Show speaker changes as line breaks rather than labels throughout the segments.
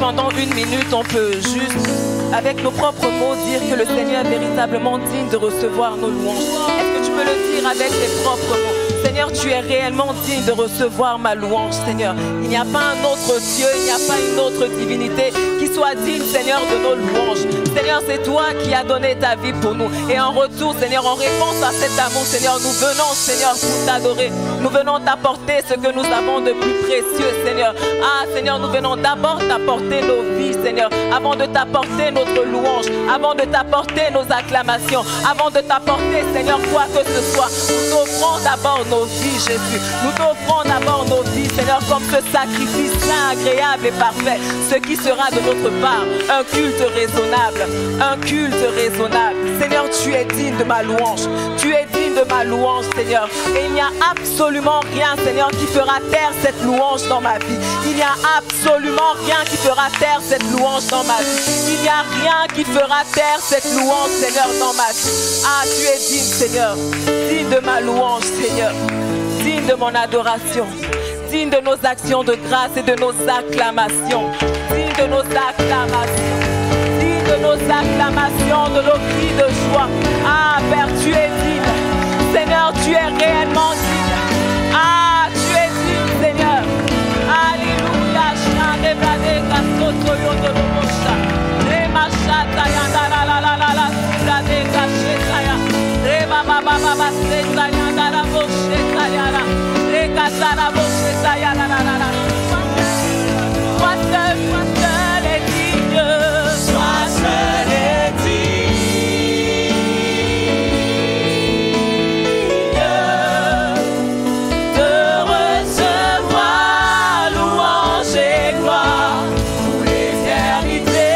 pendant 1 minute, on peut juste, avec nos propres mots, dire que le Seigneur est véritablement digne de recevoir nos louanges? Est-ce que tu peux le dire avec tes propres mots? Seigneur, tu es réellement digne de recevoir ma louange, Seigneur. Il n'y a pas un autre Dieu, il n'y a pas une autre divinité qui soit digne, Seigneur, de nos louanges. Seigneur, c'est toi qui as donné ta vie pour nous. Et en retour, Seigneur, en réponse à cet amour, Seigneur, nous venons, Seigneur, pour t'adorer. Nous venons t'apporter ce que nous avons de plus précieux, Seigneur. Ah, Seigneur, nous venons d'abord t'apporter nos vies, Seigneur, avant de t'apporter notre louange, avant de t'apporter nos acclamations, avant de t'apporter, Seigneur, quoi que ce soit. Nous t'offrons d'abord nos vies, Jésus. Nous t'offrons d'abord nos vies, Seigneur, comme ce sacrifice saint, agréable et parfait, ce qui sera de notre part un culte raisonnable, un culte raisonnable. Seigneur, tu es digne de ma louange, tu es digne de ma louange, Seigneur. Et il n'y a absolument rien, Seigneur, qui fera taire cette louange dans ma vie. Il n'y a absolument rien qui fera taire cette louange dans ma vie. Il n'y a rien qui fera taire cette louange, Seigneur, dans ma vie. Ah, tu es digne, Seigneur, digne de ma louange, Seigneur, digne de mon adoration, digne de nos actions de grâce et de nos acclamations, digne de nos acclamations, digne de nos acclamations, de nos cris de joie. Ah, Père, tu es digne. Seigneur, tu es réellement digne. Ah, tu es digne, Seigneur. Alléluia. Toi seul est digne. Toi seul est digne de recevoir louange et gloire pour l'éternité.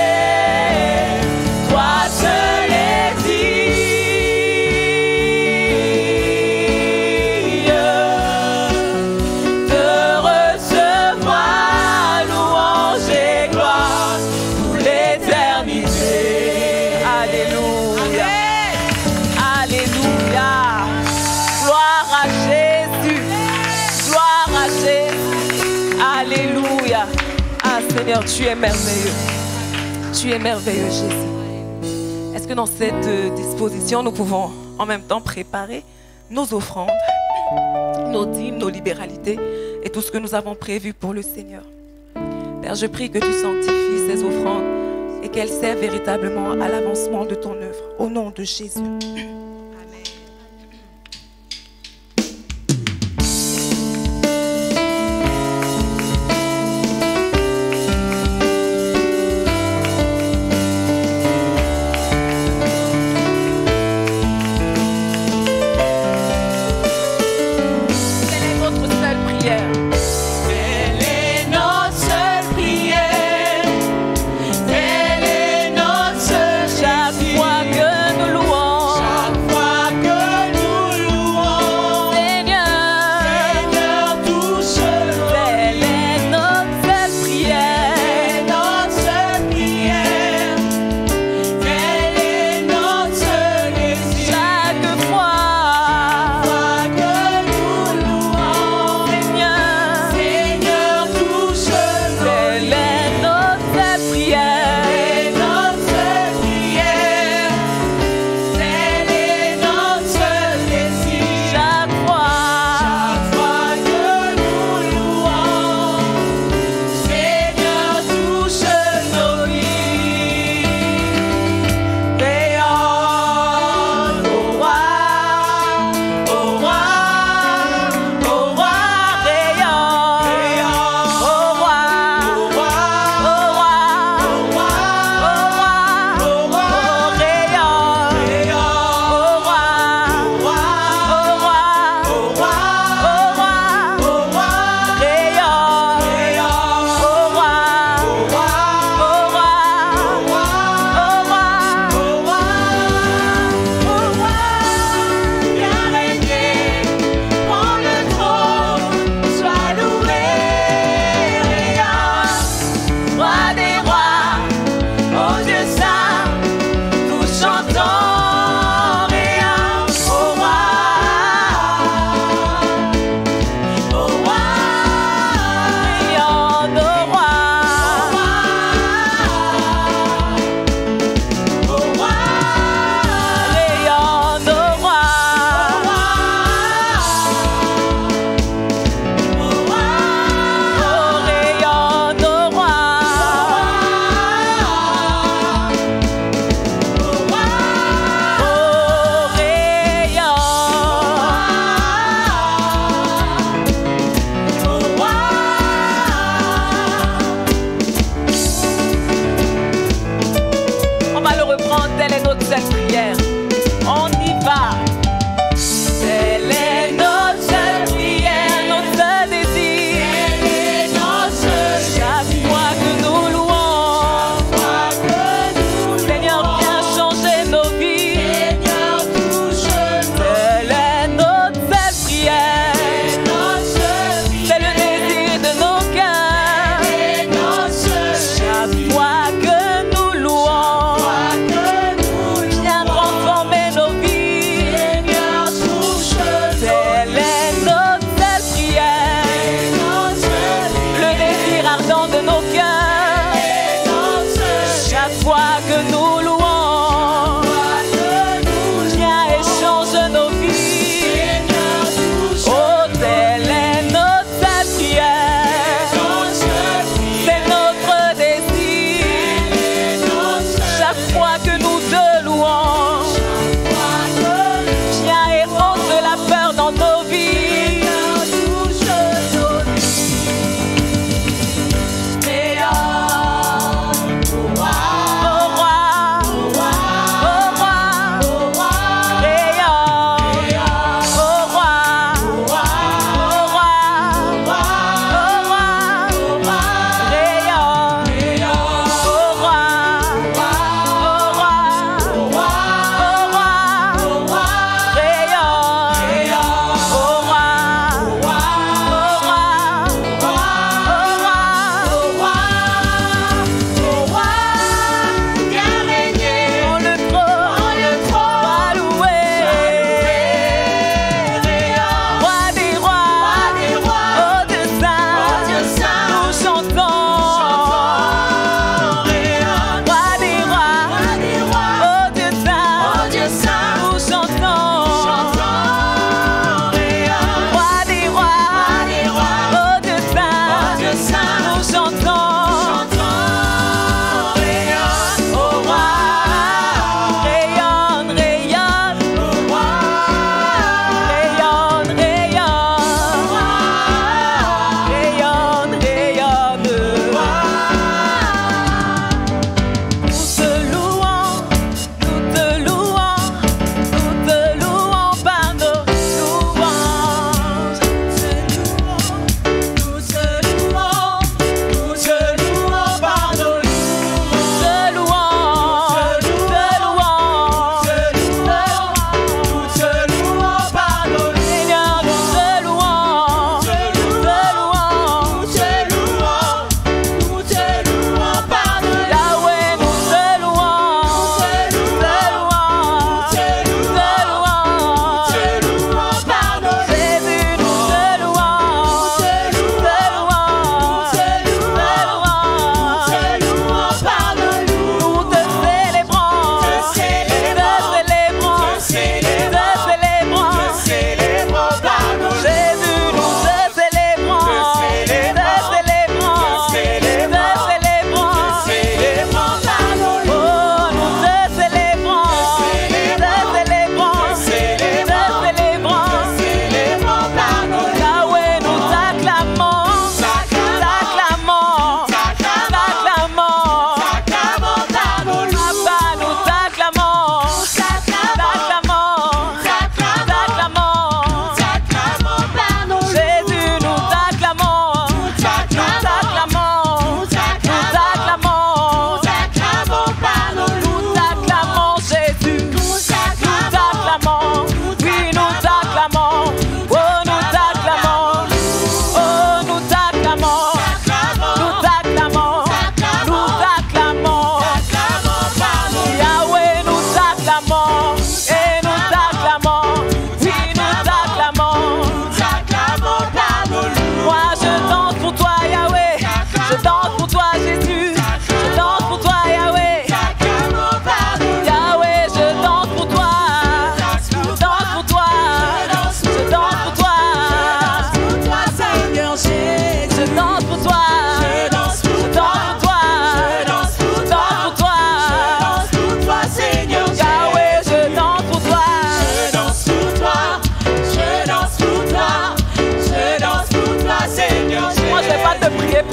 Toi seul est digne de recevoir louange et gloire pour l'éternité. Alléluia. Alléluia. Gloire à Jésus. Gloire à Jésus. Alléluia. Ah Seigneur, tu es merveilleux. Tu es merveilleux, Jésus. Est-ce que dans cette disposition, nous pouvons en même temps préparer nos offrandes, nos dîmes, nos libéralités et tout ce que nous avons prévu pour le Seigneur? Père, je prie que tu sanctifies ces offrandes et qu'elles servent véritablement à l'avancement de ton œuvre. Au nom de Jésus. Quelle est notre seule prière?
Telle est notre seule prière, telle est notre seule
Chaque fois que nous louons,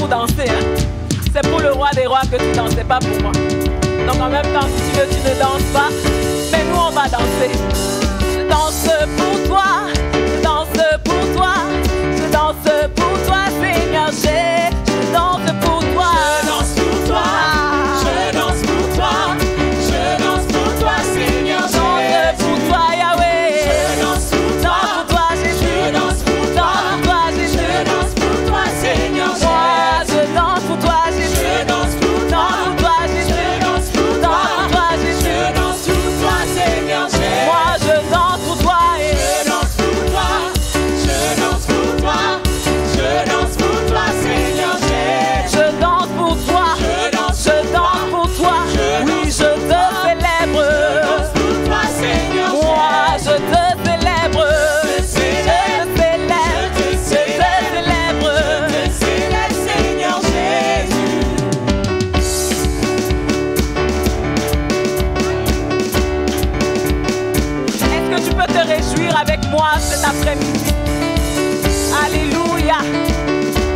pour danser. Hein? C'est pour le roi des rois que tu dansais, pas pour moi. Donc en même temps, si tu veux, tu ne danses pas. Mais nous, on va danser. Je danse pour toi. Je danse pour toi. Je danse pour toi, Seigneur. Je danse pour toi.
Je danse pour toi. Je danse pour toi. Je danse pour toi, Seigneur.
Je danse pour toi, Yahweh.
Je danse pour toi.
Danse pour toi, Jésus.
Je danse pour toi.
Danse pour toi, Jésus.
Je danse pour toi, Seigneur.
Moi, je danse pour toi, Jésus.
Je danse pour toi.
Danse pour toi, Jésus.
Je danse pour toi.
Danse pour toi, Jésus.
Je danse pour toi, Seigneur.
Moi, je danse pour toi.
Je danse pour toi. Je danse pour toi. Je danse pour toi, Seigneur.
Je danse pour toi. Je danse pour toi. Oui, je te célèbre.
Je danse pour toi, Seigneur.
Moi, je te célèbre. Je te célèbre. Je te célèbre.
C'est le Seigneur Jésus.
Est-ce que tu peux te réjouir avec moi cet après-midi? Alléluia.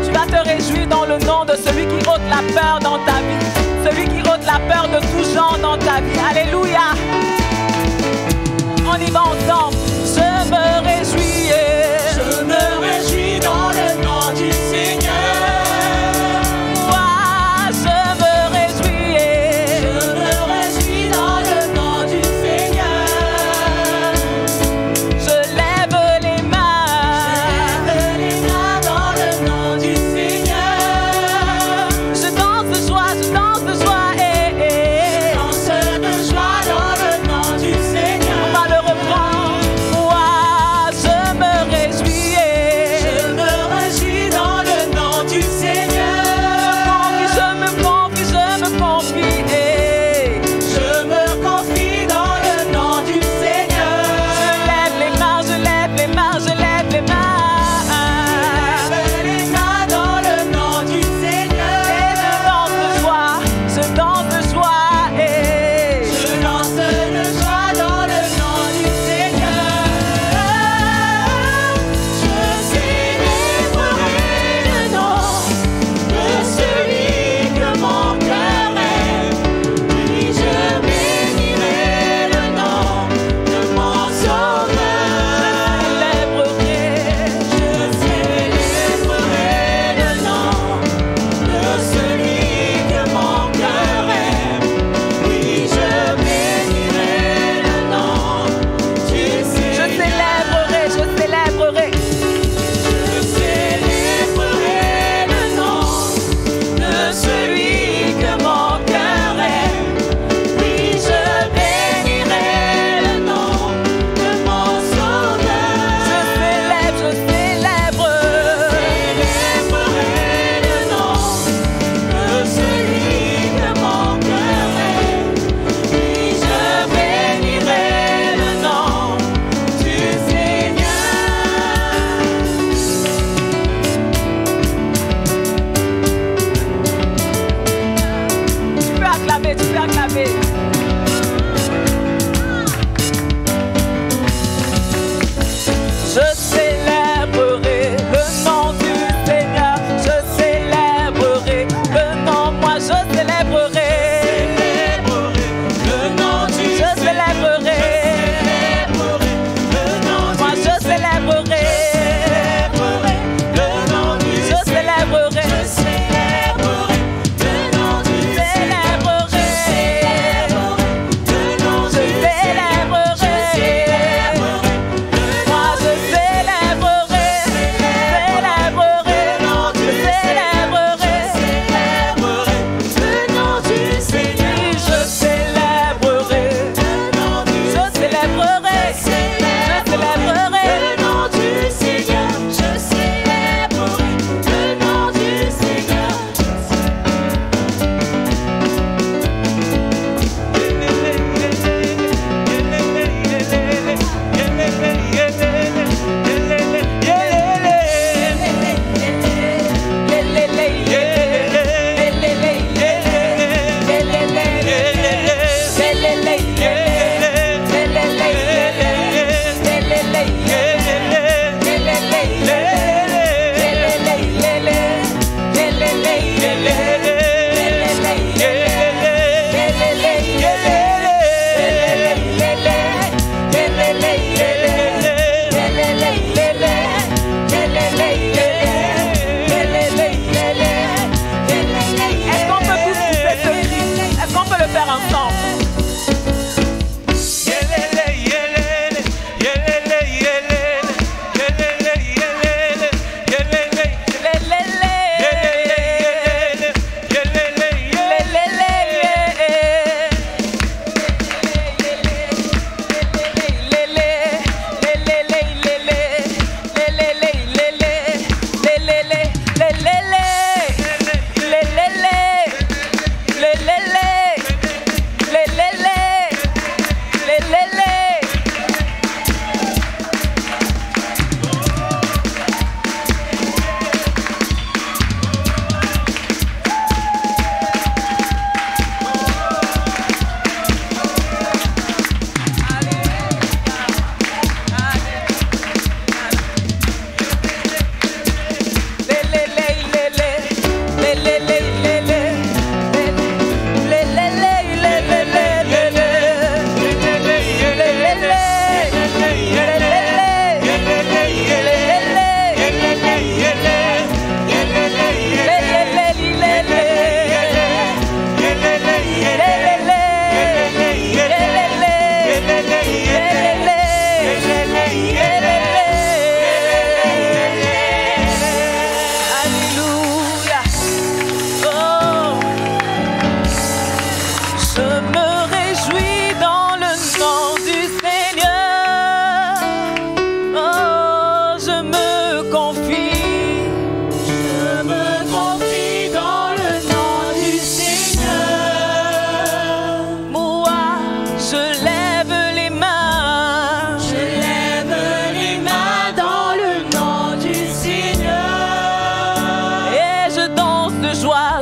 Tu vas te réjouir dans le nom de celui qui ôte la peur dans ta vie. Celui qui ôte la peur de tout genre dans ta vie. Alléluia. On y va ensemble. Je me réjouis.
Je me réjouis dans le nom du Seigneur.
Moi, je me réjouis.
Je me réjouis dans le nom du Seigneur.
Je lève les mains.
Lève les mains dans le nom du Seigneur.
Je danse de joie, je danse de joie.
Danse de joie dans le nom du Seigneur.
On va le reprendre. Moi, je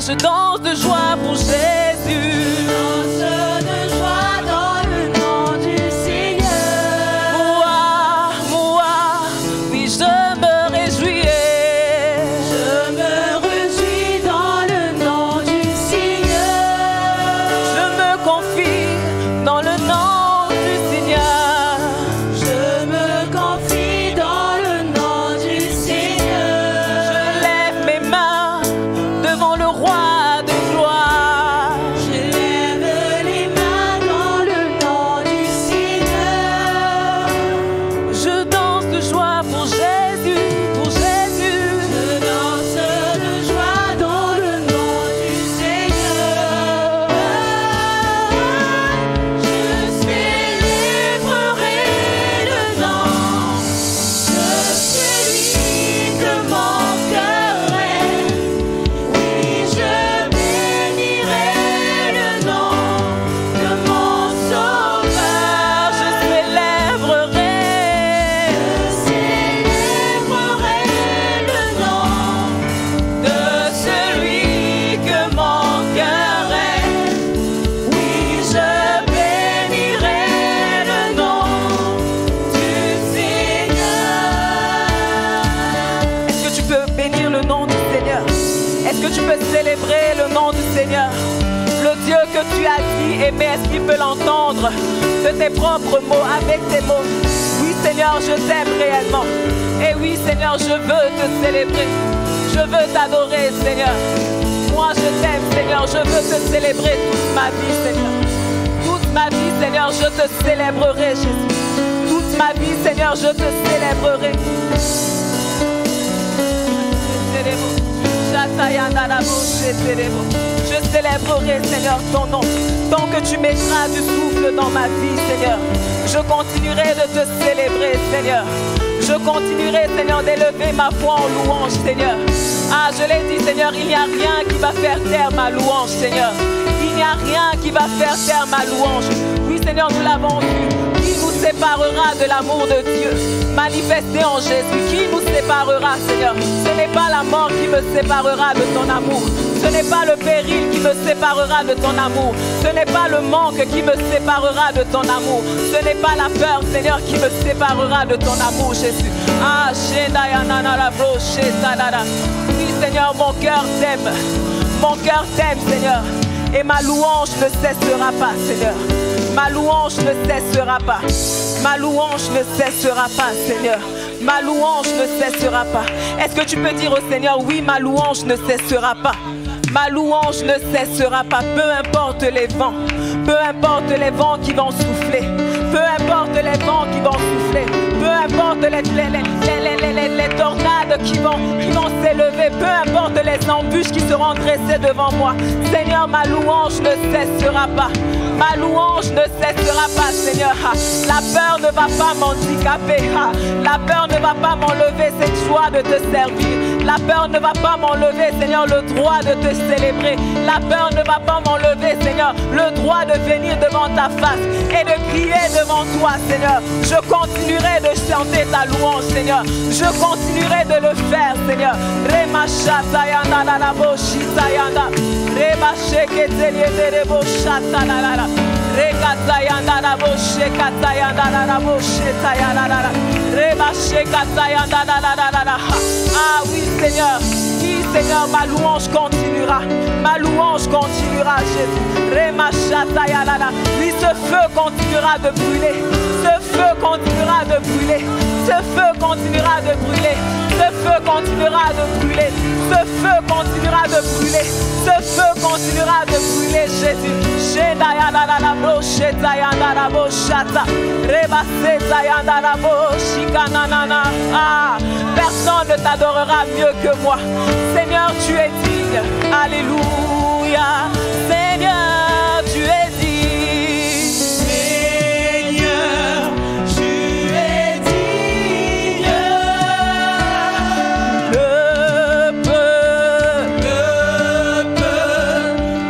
je danse de joie pour Jésus.
Danse de joie dans le nom du Seigneur.
Moi, oui, je me réjouis.
Je me réjouis dans le nom du Seigneur.
Je me confie dans le nom du Seigneur.
Je me confie dans le nom du Seigneur.
Je lève mes mains devant le roi de gloire.
Je lève les mains dans le nom du Seigneur.
Je danse de joie pour Jésus, pour Jésus.
Je danse de joie dans le nom du Seigneur. Je célébrerai le nom de celui que mon cœur aime. Oui, je bénirai le nom de mon Sauveur.
Je célébrerai.
Je célébrerai le nom
De celui que mon cœur aime.
Oui, je bénirai le nom du Seigneur.
Est-ce que tu peux bénir le nom du Seigneur? Est-ce que tu peux célébrer le nom du Seigneur? Le Dieu que tu as dit aimer, est-ce qu'il peut l'entendre de tes propres mots, avec tes mots? Oui Seigneur, je t'aime réellement. Et oui Seigneur, je veux te célébrer. Je veux t'adorer Seigneur. Moi je t'aime Seigneur, je veux te célébrer toute ma vie Seigneur. Toute ma vie Seigneur, je te célébrerai Jésus. Toute ma vie Seigneur, je te célébrerai. Je célébrerai, Seignor, ton nom. Tant que tu mettras du souffle dans ma vie, Seignor, je continuerai de te célébrer, Seignor. Je continuerai, Seigneur, d'élever ma foi en louange, Seigneur. Ah, je l'ai dit, Seignor, il n'y a rien qui va faire taire ma louange, Seigneur. Il n'y a rien qui va faire taire ma louange. Oui, Seigneur, nous l'avons vu. Qui nous séparera de l'amour de Dieu manifesté en Jésus? Qui nous séparera, Seignor? Ce n'est pas la mort qui me séparera de ton amour. Ce n'est pas le péril qui me séparera de ton amour. Ce n'est pas le manque qui me séparera de ton amour. Ce n'est pas la peur, Seigneur, qui me séparera de ton amour, Jésus. Ah, oui, Seigneur, mon cœur t'aime. Mon cœur t'aime, Seigneur. Et ma louange ne cessera pas, Seigneur. Ma louange ne cessera pas. Ma louange ne cessera pas, Seigneur. Ma louange ne cessera pas. Est-ce que tu peux dire au Seigneur, oui, ma louange ne cessera pas. Ma louange ne cessera pas, peu importe les vents. Peu importe les vents qui vont souffler. Peu importe les vents qui vont souffler. Peu importe les tornades qui vont s'élever. Peu importe les embûches qui seront dressées devant moi. Seigneur, ma louange ne cessera pas. Ma louange ne cessera pas, Seigneur. La peur ne va pas m'handicaper. La peur ne va pas m'enlever cette joie de te servir. La peur ne va pas m'enlever, Seigneur, le droit de te célébrer. La peur ne va pas m'enlever, Seigneur, le droit de venir devant ta face et de crier devant toi, Seigneur. Je continuerai de chanter ta louange, Seigneur. Je continuerai de le faire, Seigneur. Rema shatayanda la la bo shitayanda. Rema sheketeliende rebo shatanala. Rekatayanda la bo shekatayanda la bo shetayanda la. Rema shekatayanda la la. Ah oui, Seigneur. Oui, Seigneur, ma louange continuera. Ma louange continuera, Jésus. Rema shatayanda. Oui, ce feu continuera de brûler. Ce feu continuera de brûler. Ce feu continuera de brûler. Ce feu continuera de brûler. Ce feu continuera de brûler. Ce feu continuera de brûler, Jésus. Ah, personne ne t'adorera mieux que moi. Seigneur, tu es digne. Alléluia. Seigneur, tu es digne.
Seigneur, tu es digne.
Le peuple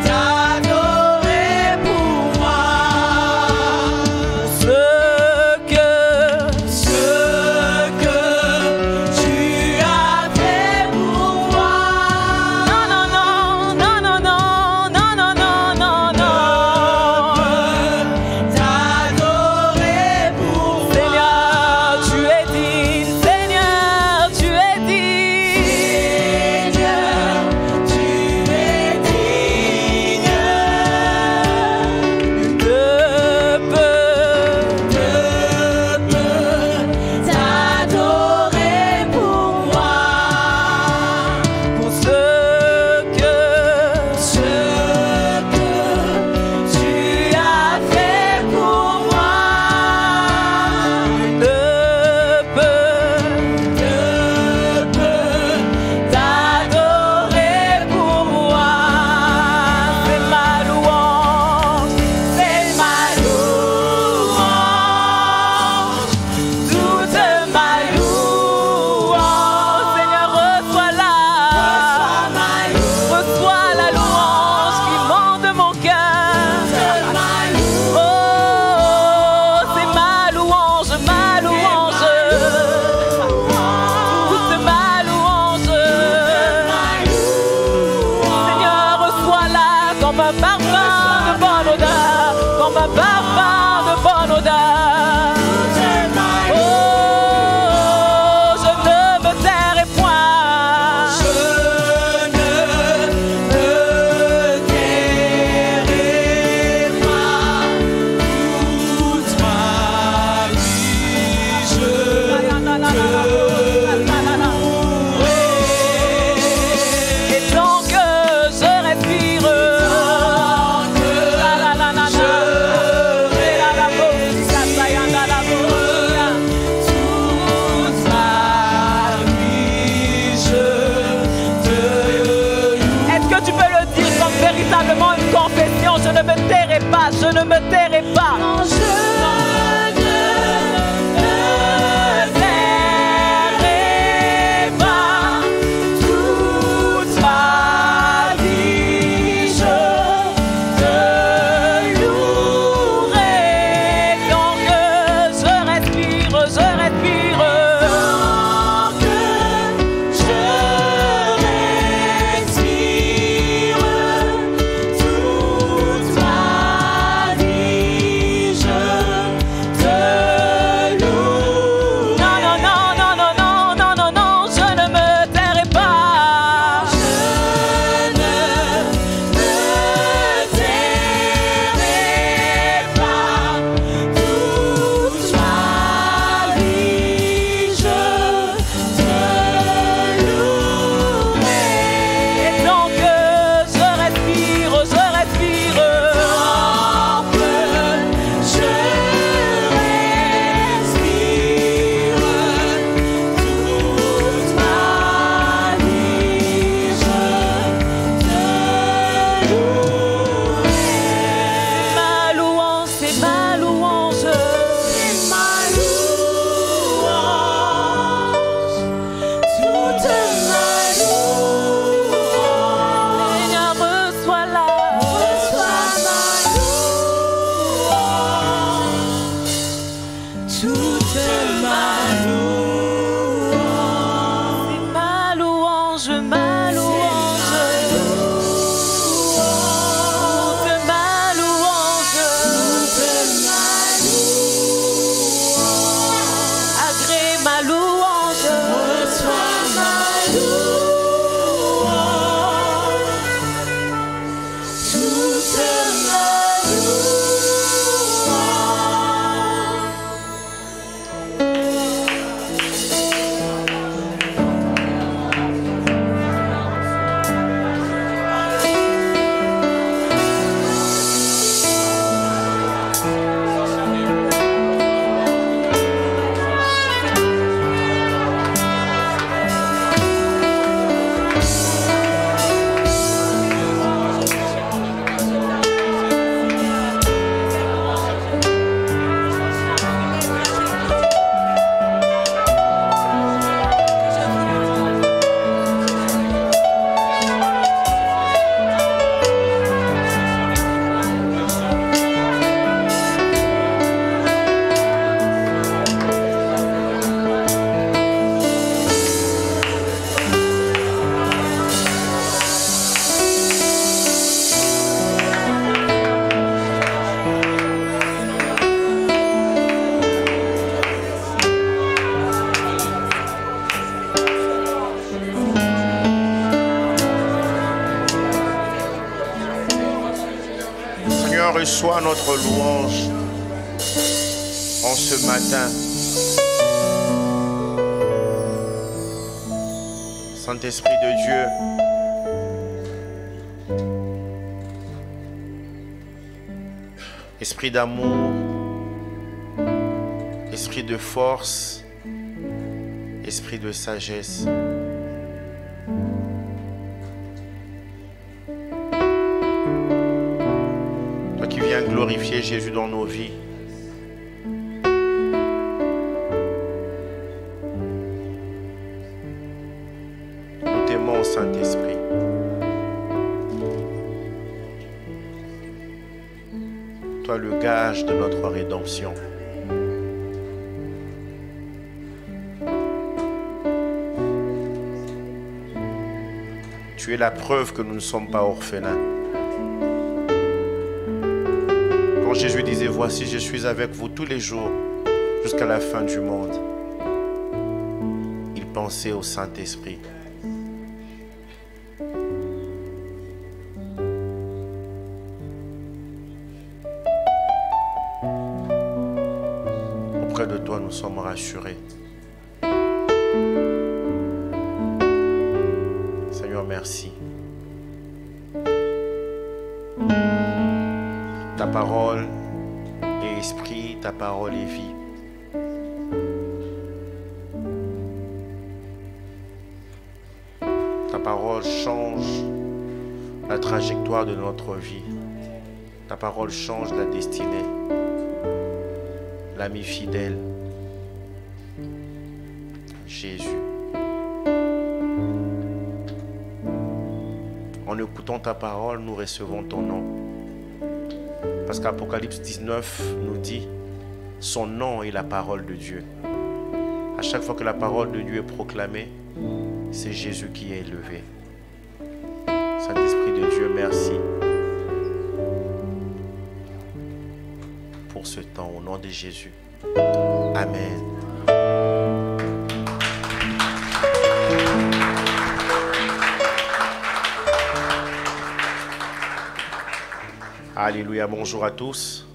t'adorer pour moi.
ce que
Ce que tu as fait pour moi.
non, non, non, non, non, pas, je ne me tairai pas.
Non, je ne me tairai pas. Toute ma vie, je te louerai.
Tant que je respire,
Tant que je respire, toute ma vie, je te louerai.
non, non, non, non, non, non, non, non, non, je ne me tairai pas.
Je ne me tairai pas. Toute ma vie, je te louerai.
Et tant que je respire,
Tant que je respire, toute ma vie, je te louerai.
ma louange, c'est ma louange.
C'est ma louange, toute ma louange.
Seigneur, reçois-la.
Reçois ma louange, toute ma louange.
Ma louange, ma louange. Toute ma louange. Agrée ma louange.
Reçois ma louange, toute ma
Seigneur, reçois notre louange en ce matin. Saint-Esprit de Dieu, Esprit d'amour, Esprit de force, Esprit de sagesse. Toi qui viens glorifier Jésus dans nos vies. Nous t'aimons, Saint-Esprit. Toi le gage de notre rédemption. Tu es la preuve que nous ne sommes pas orphelins. Quand Jésus disait, voici, je suis avec vous tous les jours jusqu'à la fin du monde, il pensait au Saint-Esprit. Auprès de toi, nous sommes rassurés. Seigneur, merci. Ta parole est esprit, ta parole est vie. Ta parole change la trajectoire de notre vie. Ta parole change la destinée. L'ami fidèle, Jésus. En écoutant ta parole, nous recevons ton nom. Parce qu'Apocalypse 19 nous dit, son nom est la parole de Dieu. À chaque fois que la parole de Dieu est proclamée, c'est Jésus qui est élevé. Saint-Esprit de Dieu, merci pour ce temps, au nom de Jésus. Amen. Alléluia, bonjour à tous.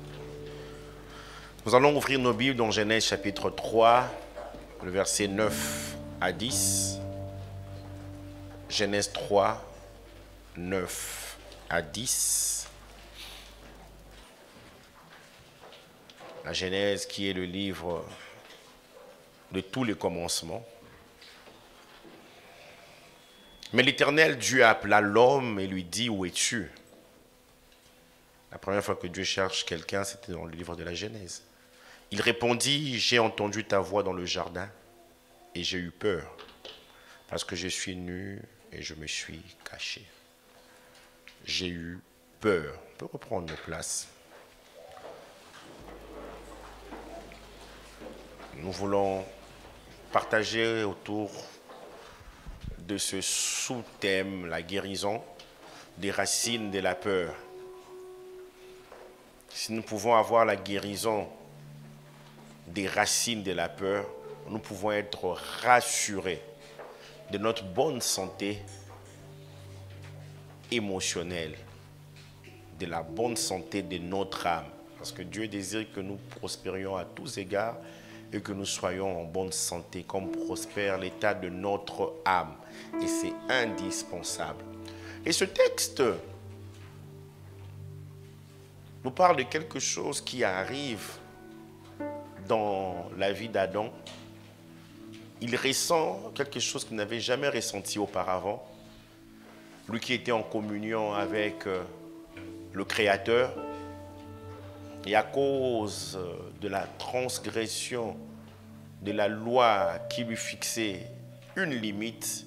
Nous allons ouvrir nos Bibles dans Genèse chapitre 3, le verset 9 à 10. Genèse 3, 9 à 10. La Genèse qui est le livre de tous les commencements. Mais l'Éternel Dieu appela l'homme et lui dit, où es-tu? La première fois que Dieu cherche quelqu'un, c'était dans le livre de la Genèse. Il répondit, j'ai entendu ta voix dans le jardin et j'ai eu peur parce que je suis nu et je me suis caché. J'ai eu peur. On peut reprendre nos places. Nous voulons partager autour de ce sous-thème, la guérison des racines de la peur. Si nous pouvons avoir la guérison des racines de la peur, nous pouvons être rassurés de notre bonne santé émotionnelle, de la bonne santé de notre âme. Parce que Dieu désire que nous prospérions à tous égards et que nous soyons en bonne santé, comme prospère l'état de notre âme. Et c'est indispensable. Et ce texte nous parle de quelque chose qui arrive dans la vie d'Adam. Il ressent quelque chose qu'il n'avait jamais ressenti auparavant. Lui qui était en communion avec le Créateur. Et à cause de la transgression de la loi qui lui fixait une limite,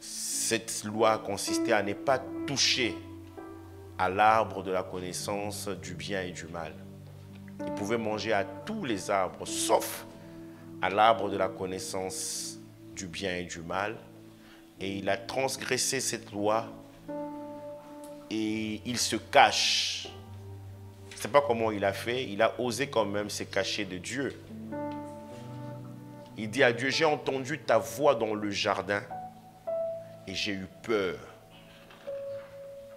cette loi consistait à ne pas toucher à l'arbre de la connaissance du bien et du mal. Il pouvait manger à tous les arbres, sauf à l'arbre de la connaissance du bien et du mal. Et il a transgressé cette loi et il se cache. Je ne sais pas comment il a fait, il a osé quand même se cacher de Dieu. Il dit à Dieu, j'ai entendu ta voix dans le jardin et j'ai eu peur.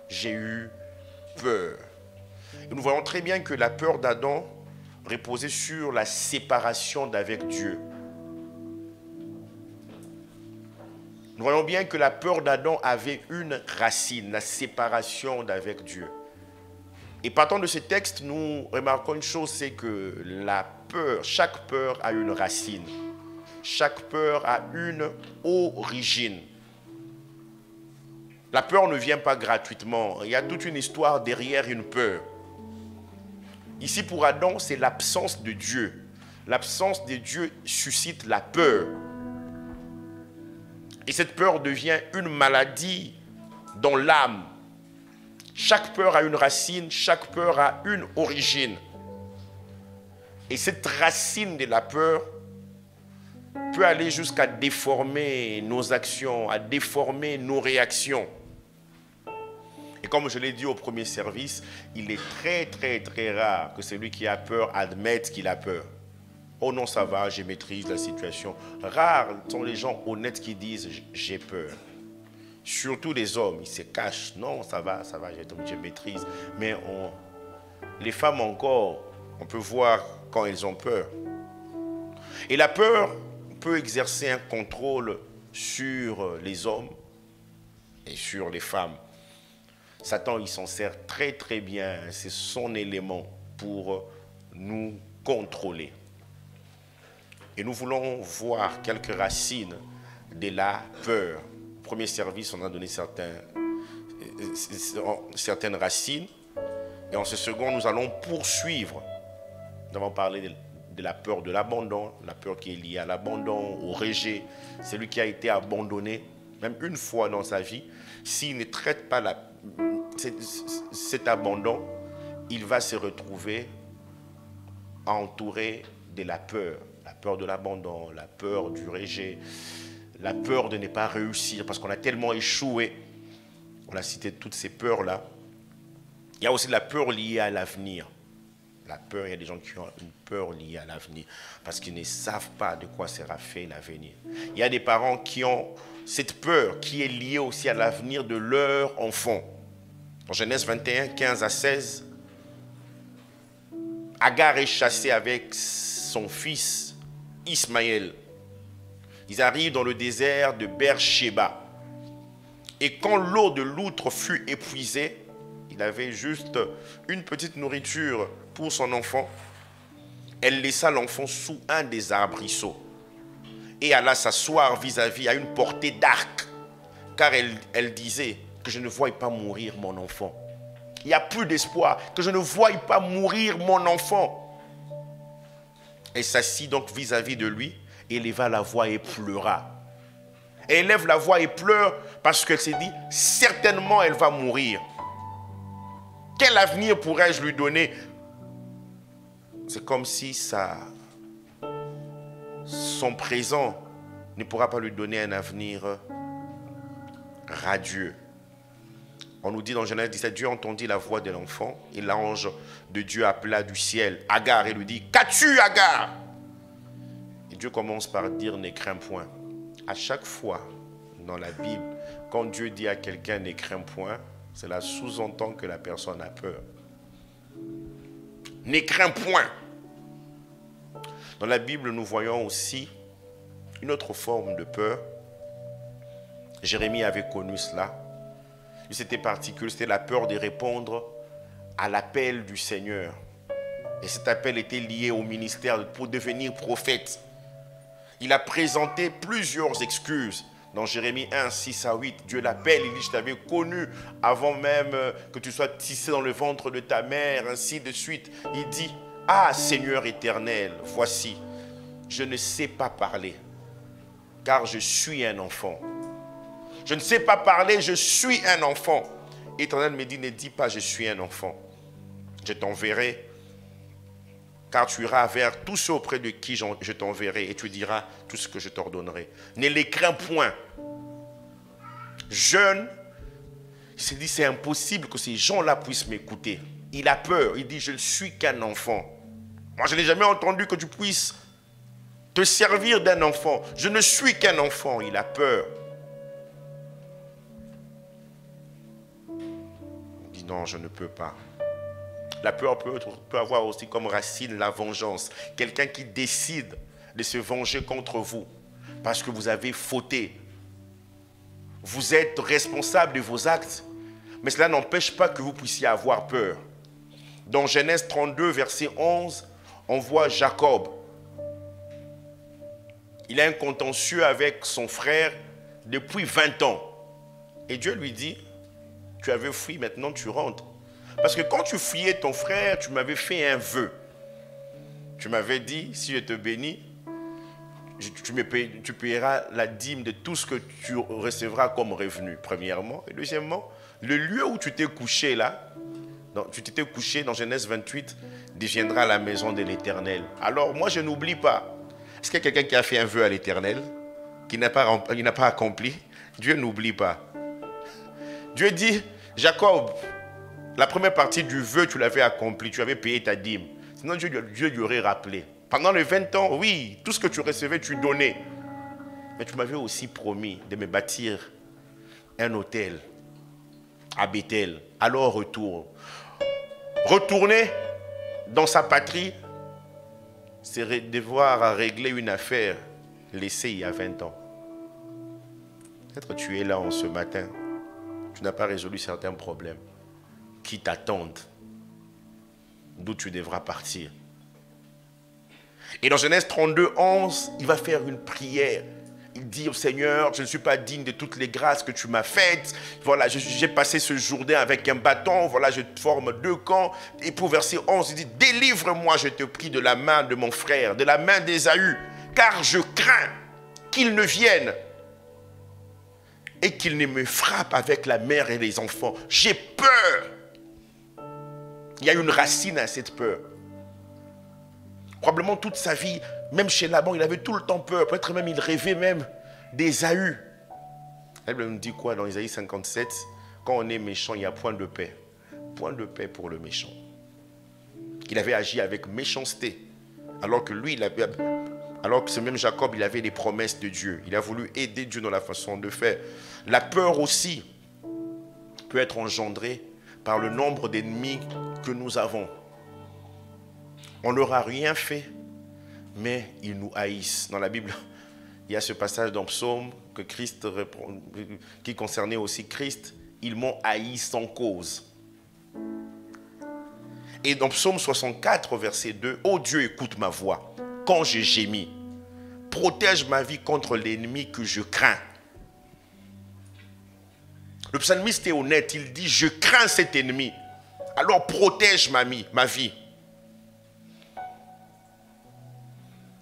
J'ai eu peur. Et nous voyons très bien que la peur d'Adam reposait sur la séparation d'avec Dieu. Nous voyons bien que la peur d'Adam avait une racine, la séparation d'avec Dieu. Et partant de ce texte, nous remarquons une chose, c'est que la peur, chaque peur a une racine. Chaque peur a une origine. La peur ne vient pas gratuitement. Il y a toute une histoire derrière une peur. Ici, pour Adam, c'est l'absence de Dieu. L'absence de Dieu suscite la peur. Et cette peur devient une maladie dans l'âme. Chaque peur a une racine, chaque peur a une origine. Et cette racine de la peur peut aller jusqu'à déformer nos actions, à déformer nos réactions. Et comme je l'ai dit au premier service, il est très très très rare que celui qui a peur admette qu'il a peur. Oh non, ça va, je maîtrise la situation. Rares sont les gens honnêtes qui disent j'ai peur. Surtout les hommes, ils se cachent. Non, ça va, je maîtrise. Mais les femmes encore, on peut voir quand elles ont peur. Et la peur peut exercer un contrôle sur les hommes et sur les femmes. Satan, il s'en sert très très bien. C'est son élément pour nous contrôler. Et nous voulons voir quelques racines de la peur. Au premier service, on a donné certains certaines racines. Et en ce second, nous allons poursuivre. Nous avons parlé de la peur de l'abandon, la peur qui est liée à l'abandon, au rejet. Celui qui a été abandonné, même une fois dans sa vie, s'il ne traite pas cet abandon, il va se retrouver entouré de la peur de l'abandon, la peur du rejet, la peur de ne pas réussir parce qu'on a tellement échoué. On a cité toutes ces peurs-là. Il y a aussi la peur liée à l'avenir. La peur, il y a des gens qui ont une peur liée à l'avenir parce qu'ils ne savent pas de quoi sera fait l'avenir. Il y a des parents qui ont cette peur qui est liée aussi à l'avenir de leur enfant. En Genèse 21, 15 à 16, Agar est chassée avec son fils Ismaël. Ils arrivent dans le désert de Beersheba. Et quand l'eau de l'outre fut épuisée, il avait juste une petite nourriture pour son enfant. Elle laissa l'enfant sous un des arbrisseaux et alla s'asseoir vis-à-vis à une portée d'arc, car elle disait que je ne voie pas mourir mon enfant. Il n'y a plus d'espoir, que je ne voie pas mourir mon enfant. Elle s'assit donc vis-à-vis de lui, éleva la voix et pleura. Elle élève la voix et pleure parce qu'elle s'est dit, certainement elle va mourir. Quel avenir pourrais-je lui donner? C'est comme si son présent ne pourra pas lui donner un avenir radieux. On nous dit dans Genèse 17, Dieu entendit la voix de l'enfant et l'ange de Dieu appela du ciel Agar et lui dit, qu'as-tu Agar? Et Dieu commence par dire, ne crains point. À chaque fois dans la Bible, quand Dieu dit à quelqu'un ne crains point, cela sous-entend que la personne a peur. Ne crains point. Dans la Bible, nous voyons aussi une autre forme de peur. Jérémie avait connu cela. C'était particulier, c'était la peur de répondre à l'appel du Seigneur. Et cet appel était lié au ministère pour devenir prophète. Il a présenté plusieurs excuses. Dans Jérémie 1, 6 à 8, Dieu l'appelle, il dit, je t'avais connu avant même que tu sois tissé dans le ventre de ta mère, ainsi de suite. Il dit, ah Seigneur éternel, voici, je ne sais pas parler, car je suis un enfant. Je ne sais pas parler, je suis un enfant. Éternel me dit, ne dis pas, je suis un enfant. Je t'enverrai, car tu iras vers tous ceux auprès de qui je t'enverrai et tu diras tout ce que je t'ordonnerai. Ne les crains point. Jeune, il s'est dit, c'est impossible que ces gens-là puissent m'écouter. Il a peur, il dit, je ne suis qu'un enfant. Moi, je n'ai jamais entendu que tu puisses te servir d'un enfant. Je ne suis qu'un enfant, il a peur. Il dit, non, je ne peux pas. La peur peut avoir aussi comme racine la vengeance. Quelqu'un qui décide de se venger contre vous parce que vous avez fauté. Vous êtes responsable de vos actes, mais cela n'empêche pas que vous puissiez avoir peur. Dans Genèse 32, verset 11, on voit Jacob. Il a un contentieux avec son frère depuis 20 ans. Et Dieu lui dit, tu avais fui, maintenant tu rentres. Parce que quand tu fuyais ton frère, tu m'avais fait un vœu. Tu m'avais dit, si je te bénis, tu payeras la dîme de tout ce que tu recevras comme revenu, premièrement. Et deuxièmement, le lieu où tu t'es couché là, tu t'étais couché dans Genèse 28, deviendra la maison de l'Éternel. Alors moi je n'oublie pas. Est-ce qu'il y a quelqu'un qui a fait un vœu à l'Éternel, qui n'a pas accompli? Dieu n'oublie pas. Dieu dit, Jacob, la première partie du vœu, tu l'avais accompli, tu avais payé ta dîme. Sinon, Dieu lui aurait rappelé. Pendant les 20 ans, oui, tout ce que tu recevais, tu donnais. Mais tu m'avais aussi promis de me bâtir un hôtel à Bethel. Alors retourne. Retourner dans sa patrie, c'est devoir régler une affaire laissée il y a 20 ans. Peut-être que tu es là en ce matin, tu n'as pas résolu certains problèmes qui t'attendent, d'où tu devras partir. Et dans Genèse 32, 11, il va faire une prière. Il dit au Seigneur, je ne suis pas digne de toutes les grâces que tu m'as faites. Voilà, j'ai passé ce Jourdain avec un bâton. Voilà, je forme 2 camps. Et pour verset 11, il dit, délivre-moi, je te prie, de la main de mon frère, de la main d'Ésaü, car je crains qu'il ne vienne et qu'il ne me frappe avec la mère et les enfants. J'ai peur. Il y a une racine à cette peur. Probablement toute sa vie, même chez Laban, il avait tout le temps peur. Peut-être même il rêvait même d'Ésaü. La Bible nous dit quoi dans Isaïe 57? Quand on est méchant, il y a point de paix. Point de paix pour le méchant. Il avait agi avec méchanceté. Alors que lui, alors que ce même Jacob, il avait les promesses de Dieu. Il a voulu aider Dieu dans la façon de faire. La peur aussi peut être engendrée par le nombre d'ennemis que nous avons. On leur a rien fait, mais ils nous haïssent. Dans la Bible, il y a ce passage dans Psaume que Christ répond, qui concernait aussi Christ. Ils m'ont haï sans cause. Et dans Psaume 64, verset 2, « Ô Dieu, écoute ma voix, quand je gémis. Protège ma vie contre l'ennemi que je crains. » Le psalmiste est honnête, il dit, « Je crains cet ennemi, alors protège ma vie. »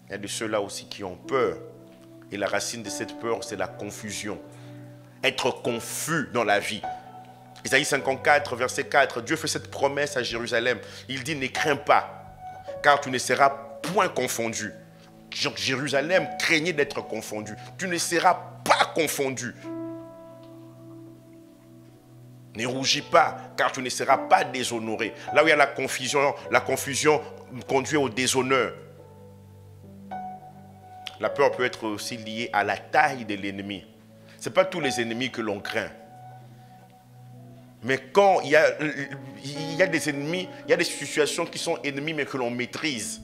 Il y a de ceux-là aussi qui ont peur. Et la racine de cette peur, c'est la confusion. Être confus dans la vie. Isaïe 54, verset 4, Dieu fait cette promesse à Jérusalem. Il dit, ne crains pas, car tu ne seras point confondu. Jérusalem craignait d'être confondu. Tu ne seras pas confondu. Ne rougis pas, car tu ne seras pas déshonoré. Là où il y a la confusion conduit au déshonneur. La peur peut être aussi liée à la taille de l'ennemi. Ce n'est pas tous les ennemis que l'on craint. Mais quand il y a des ennemis, il y a des situations qui sont ennemies mais que l'on maîtrise.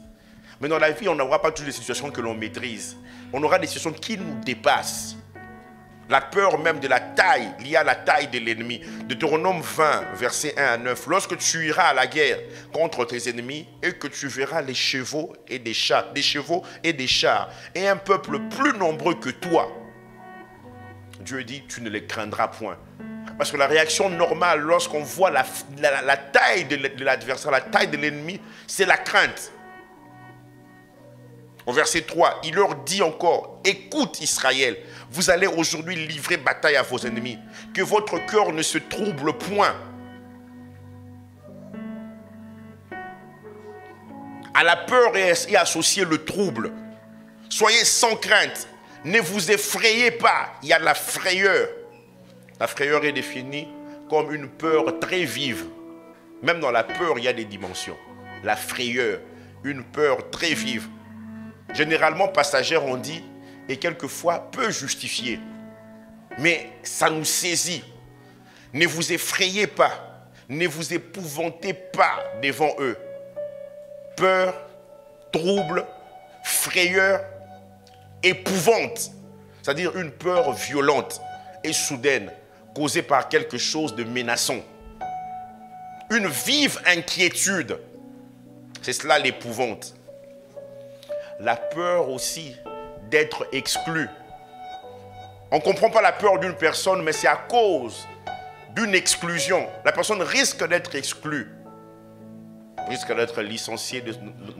Mais dans la vie, on n'aura pas toutes les situations que l'on maîtrise. On aura des situations qui nous dépassent. La peur même de la taille, liée à la taille de l'ennemi. Deutéronome 20, versets 1 à 9. Lorsque tu iras à la guerre contre tes ennemis et que tu verras les chevaux et des chars, et un peuple plus nombreux que toi, Dieu dit, tu ne les craindras point. Parce que la réaction normale lorsqu'on voit la taille de l'adversaire, la taille de l'ennemi, c'est la crainte. Au verset 3, il leur dit encore, écoute Israël, vous allez aujourd'hui livrer bataille à vos ennemis. Que votre cœur ne se trouble point. À la peur est associé le trouble. Soyez sans crainte. Ne vous effrayez pas. Il y a la frayeur. La frayeur est définie comme une peur très vive. Même dans la peur, il y a des dimensions. La frayeur, une peur très vive. Généralement passagère, on dit, et quelquefois peu justifiée. Mais ça nous saisit. Ne vous effrayez pas. Ne vous épouvantez pas devant eux. Peur, trouble, frayeur, épouvante. C'est-à-dire une peur violente et soudaine, causée par quelque chose de menaçant. Une vive inquiétude. C'est cela l'épouvante. La peur aussi d'être exclu. On ne comprend pas la peur d'une personne, mais c'est à cause d'une exclusion. La personne risque d'être exclue. Risque d'être licenciée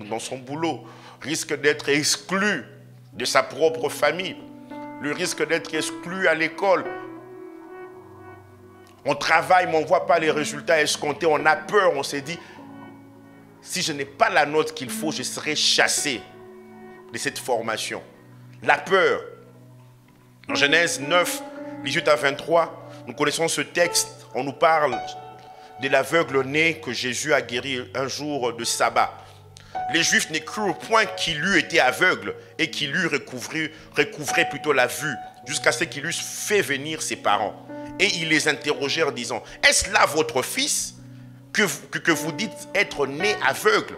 dans son boulot. Risque d'être exclu de sa propre famille. Le risque d'être exclu à l'école. On travaille, mais on ne voit pas les résultats escomptés. On a peur, on s'est dit, si je n'ai pas la note qu'il faut, je serai chassé de cette formation. La peur. En Genèse 9, 18 à 23, nous connaissons ce texte. On nous parle de l'aveugle né que Jésus a guéri un jour de sabbat. Les Juifs ne crurent point qu'il eût été aveugle et qu'il eût recouvré plutôt la vue, jusqu'à ce qu'il eusse fait venir ses parents. Et ils les interrogèrent disant, « Est-ce là votre fils que vous dites être né aveugle?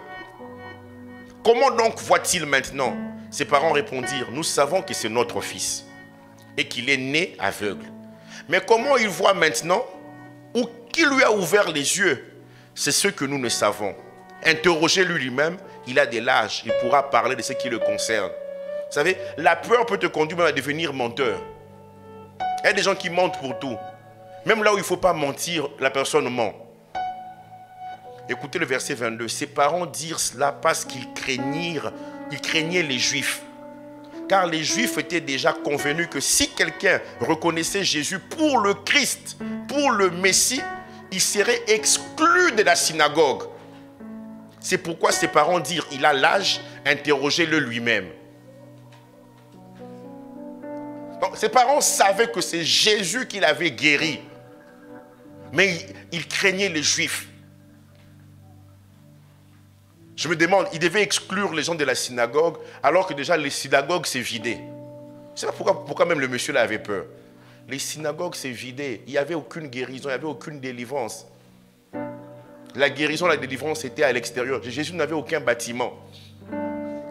Comment donc voit-il maintenant ?» Ses parents répondirent, « Nous savons que c'est notre fils et qu'il est né aveugle. Mais comment il voit maintenant ou qui lui a ouvert les yeux? C'est ce que nous ne savons. Interrogez-le lui-même, il a de l'âge, il pourra parler de ce qui le concerne. » Vous savez, la peur peut te conduire même à devenir menteur. Il y a des gens qui mentent pour tout. Même là où il ne faut pas mentir, la personne ment. Écoutez le verset 22. Ses parents dirent cela parce qu'ils craignaient les Juifs. Car les Juifs étaient déjà convenus que si quelqu'un reconnaissait Jésus pour le Christ, pour le Messie, il serait exclu de la synagogue. C'est pourquoi ses parents dirent, il a l'âge, interrogez-le lui-même. Donc, ses parents savaient que c'est Jésus qui l'avait guéri. Mais ils craignaient les Juifs. Je me demande, il devait exclure les gens de la synagogue, alors que déjà les synagogues s'est vidées. Je ne sais pas pourquoi même le monsieur là avait peur. Les synagogues s'est vidées. Il n'y avait aucune guérison, il n'y avait aucune délivrance. La guérison, la délivrance était à l'extérieur. Jésus n'avait aucun bâtiment.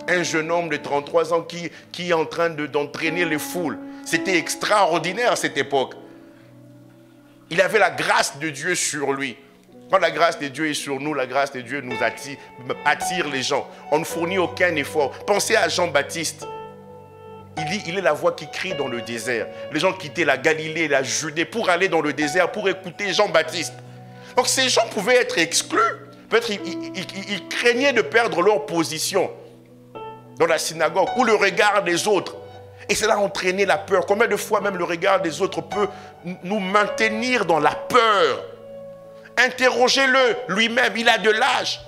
Un jeune homme de 33 ans qui est en train d'entraîner les foules. C'était extraordinaire à cette époque. Il avait la grâce de Dieu sur lui. Quand la grâce de Dieu est sur nous, la grâce de Dieu nous attire les gens. On ne fournit aucun effort. Pensez à Jean-Baptiste. Il dit, il est la voix qui crie dans le désert. Les gens quittaient la Galilée, la Judée pour aller dans le désert, pour écouter Jean-Baptiste. Donc ces gens pouvaient être exclus. Peut-être ils craignaient de perdre leur position dans la synagogue ou le regard des autres. Et cela a entraîné la peur. Combien de fois même le regard des autres peut nous maintenir dans la peur? Interrogez-le lui-même, il a de l'âge.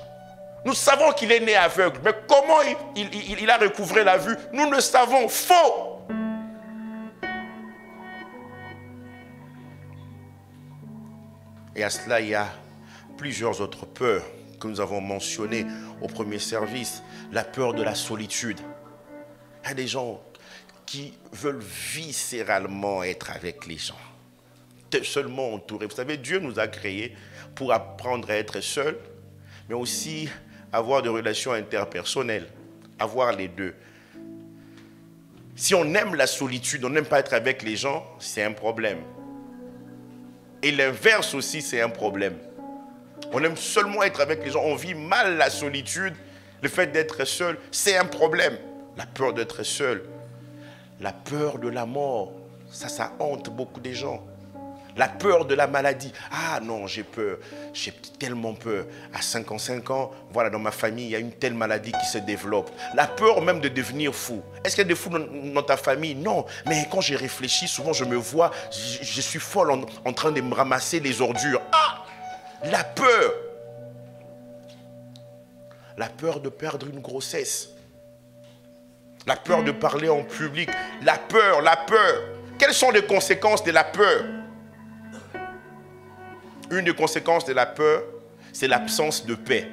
Nous savons qu'il est né aveugle, mais comment il a recouvré la vue? Nous le savons, faux. Et à cela, il y a plusieurs autres peurs que nous avons mentionnées au premier service. La peur de la solitude. Il y a des gens qui veulent viscéralement être avec les gens. Seulement entourés. Vous savez, Dieu nous a créés pour apprendre à être seuls, mais aussi avoir des relations interpersonnelles, avoir les deux. Si on aime la solitude, on n'aime pas être avec les gens, c'est un problème. Et l'inverse aussi, c'est un problème. On aime seulement être avec les gens, on vit mal la solitude, le fait d'être seul, c'est un problème. La peur d'être seul, la peur de la mort, ça hante beaucoup de gens. La peur de la maladie. Ah non, j'ai peur. J'ai tellement peur. À 55 ans, voilà, dans ma famille, il y a une telle maladie qui se développe. La peur même de devenir fou. Est-ce qu'il y a des fous dans ta famille? Non. Mais quand j'ai réfléchi, souvent je me vois, je suis folle en train de me ramasser les ordures. Ah! La peur. La peur de perdre une grossesse. La peur de parler en public. La peur, la peur. Quelles sont les conséquences de la peur? Une des conséquences de la peur, c'est l'absence de paix.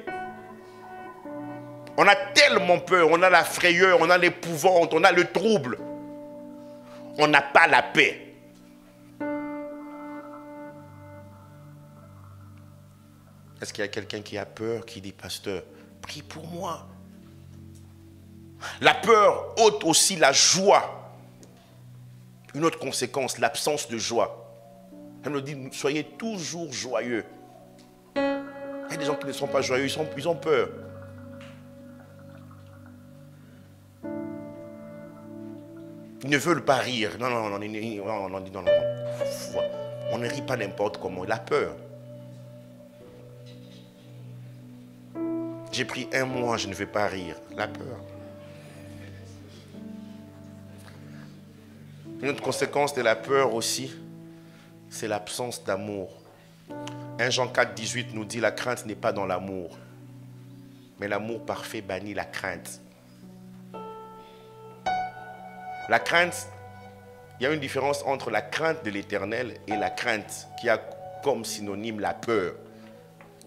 On a tellement peur, on a la frayeur, on a l'épouvante, on a le trouble. On n'a pas la paix. Est-ce qu'il y a quelqu'un qui a peur, qui dit, pasteur, prie pour moi? La peur ôte aussi la joie. Une autre conséquence, l'absence de joie. Elle nous dit, soyez toujours joyeux. Il y a des gens qui ne sont pas joyeux, ils ont peur. Ils ne veulent pas rire. Non, on dit non. On ne rit pas n'importe comment, il a peur. J'ai pris 1 mois, je ne vais pas rire. La peur. Une autre conséquence de la peur aussi, c'est l'absence d'amour. 1 Jean 4, 18 nous dit, la crainte n'est pas dans l'amour, mais l'amour parfait bannit la crainte. La crainte, il y a une différence entre la crainte de l'Éternel et la crainte qui a comme synonyme la peur.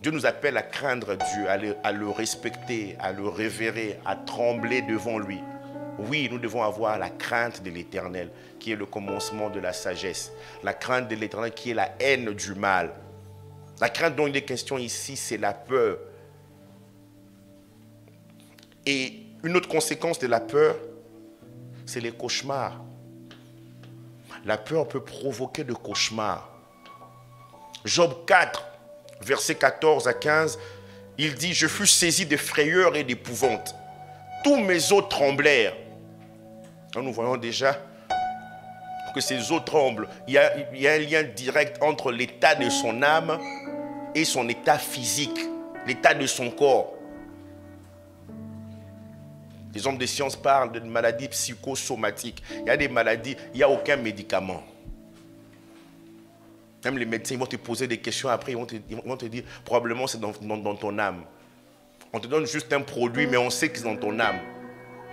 Dieu nous appelle à craindre Dieu, à le respecter, à le révérer, à trembler devant lui. Oui, nous devons avoir la crainte de l'Éternel, qui est le commencement de la sagesse. La crainte de l'Éternel, qui est la haine du mal. La crainte dont il est question ici, c'est la peur. Et une autre conséquence de la peur, c'est les cauchemars. La peur peut provoquer de cauchemars. Job 4, versets 14 à 15, il dit, « Je fus saisi de frayeur et d'épouvante. Tous mes os tremblèrent. Quand nous voyons déjà que ses os tremblent, il y a un lien direct entre l'état de son âme et son état physique, l'état de son corps. Les hommes de science parlent de maladies psychosomatiques. Il y a des maladies, il n'y a aucun médicament. Même les médecins ils vont te poser des questions après, ils vont te dire, probablement c'est dans ton âme. On te donne juste un produit, mais on sait que c'est dans ton âme.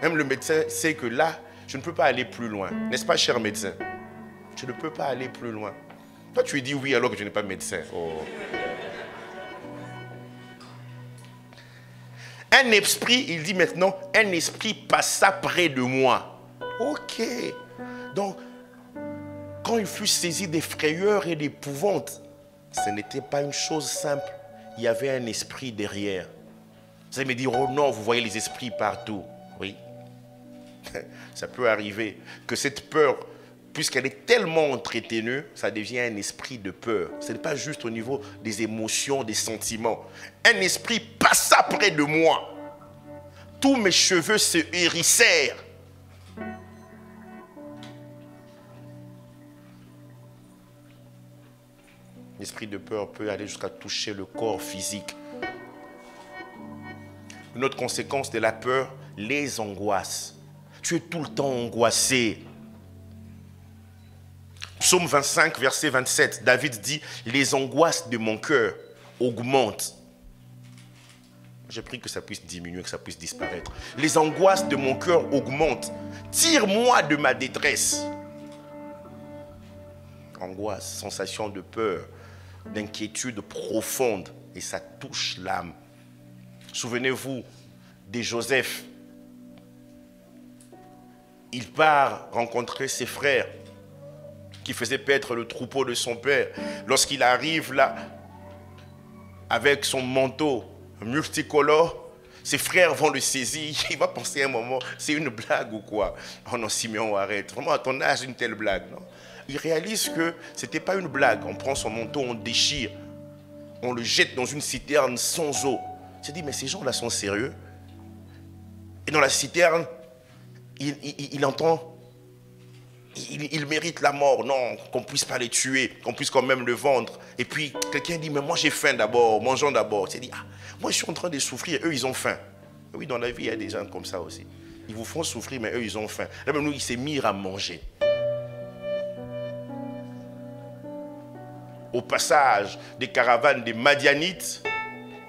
Même le médecin sait que là, je ne peux pas aller plus loin. N'est-ce pas, cher médecin? Je ne peux pas aller plus loin. Toi, tu lui dis oui alors que je n'ai pas médecin. Oh. Un esprit, il dit maintenant, un esprit passa près de moi. Ok. Donc, quand il fut saisi des frayeurs et d'épouvante, ce n'était pas une chose simple. Il y avait un esprit derrière. Vous allez me dire, oh non, vous voyez les esprits partout. Oui. Ça peut arriver que cette peur, puisqu'elle est tellement entretenue, ça devient un esprit de peur. Ce n'est pas juste au niveau des émotions, des sentiments. Un esprit passa près de moi. Tous mes cheveux se hérissèrent. L'esprit de peur peut aller jusqu'à toucher le corps physique. Une autre conséquence de la peur, les angoisses. Tu es tout le temps angoissé. Psaume 25, verset 27, David dit, les angoisses de mon cœur augmentent. J'ai pris que ça puisse diminuer, que ça puisse disparaître. Les angoisses de mon cœur augmentent. Tire-moi de ma détresse. Angoisse, sensation de peur, d'inquiétude profonde. Et ça touche l'âme. Souvenez-vous de Joseph. Il part rencontrer ses frères qui faisaient paître le troupeau de son père. Lorsqu'il arrive là, avec son manteau multicolore, ses frères vont le saisir. Il va penser un moment, c'est une blague ou quoi? Oh non, Simeon, arrête. Vraiment, à ton âge, une telle blague, non? Il réalise que ce n'était pas une blague. On prend son manteau, on déchire, on le jette dans une citerne sans eau. Il se dit, mais ces gens-là sont sérieux? Et dans la citerne, il entend, il mérite la mort. Non, qu'on ne puisse pas les tuer, qu'on puisse quand même le vendre. Et puis, quelqu'un dit, mais moi j'ai faim d'abord, mangeons d'abord. Il se dit, ah, moi je suis en train de souffrir, eux ils ont faim. Et oui, dans la vie, il y a des gens comme ça aussi. Ils vous font souffrir, mais eux ils ont faim. Là, même nous, ils s'est mis à manger. Au passage des caravanes des Madianites,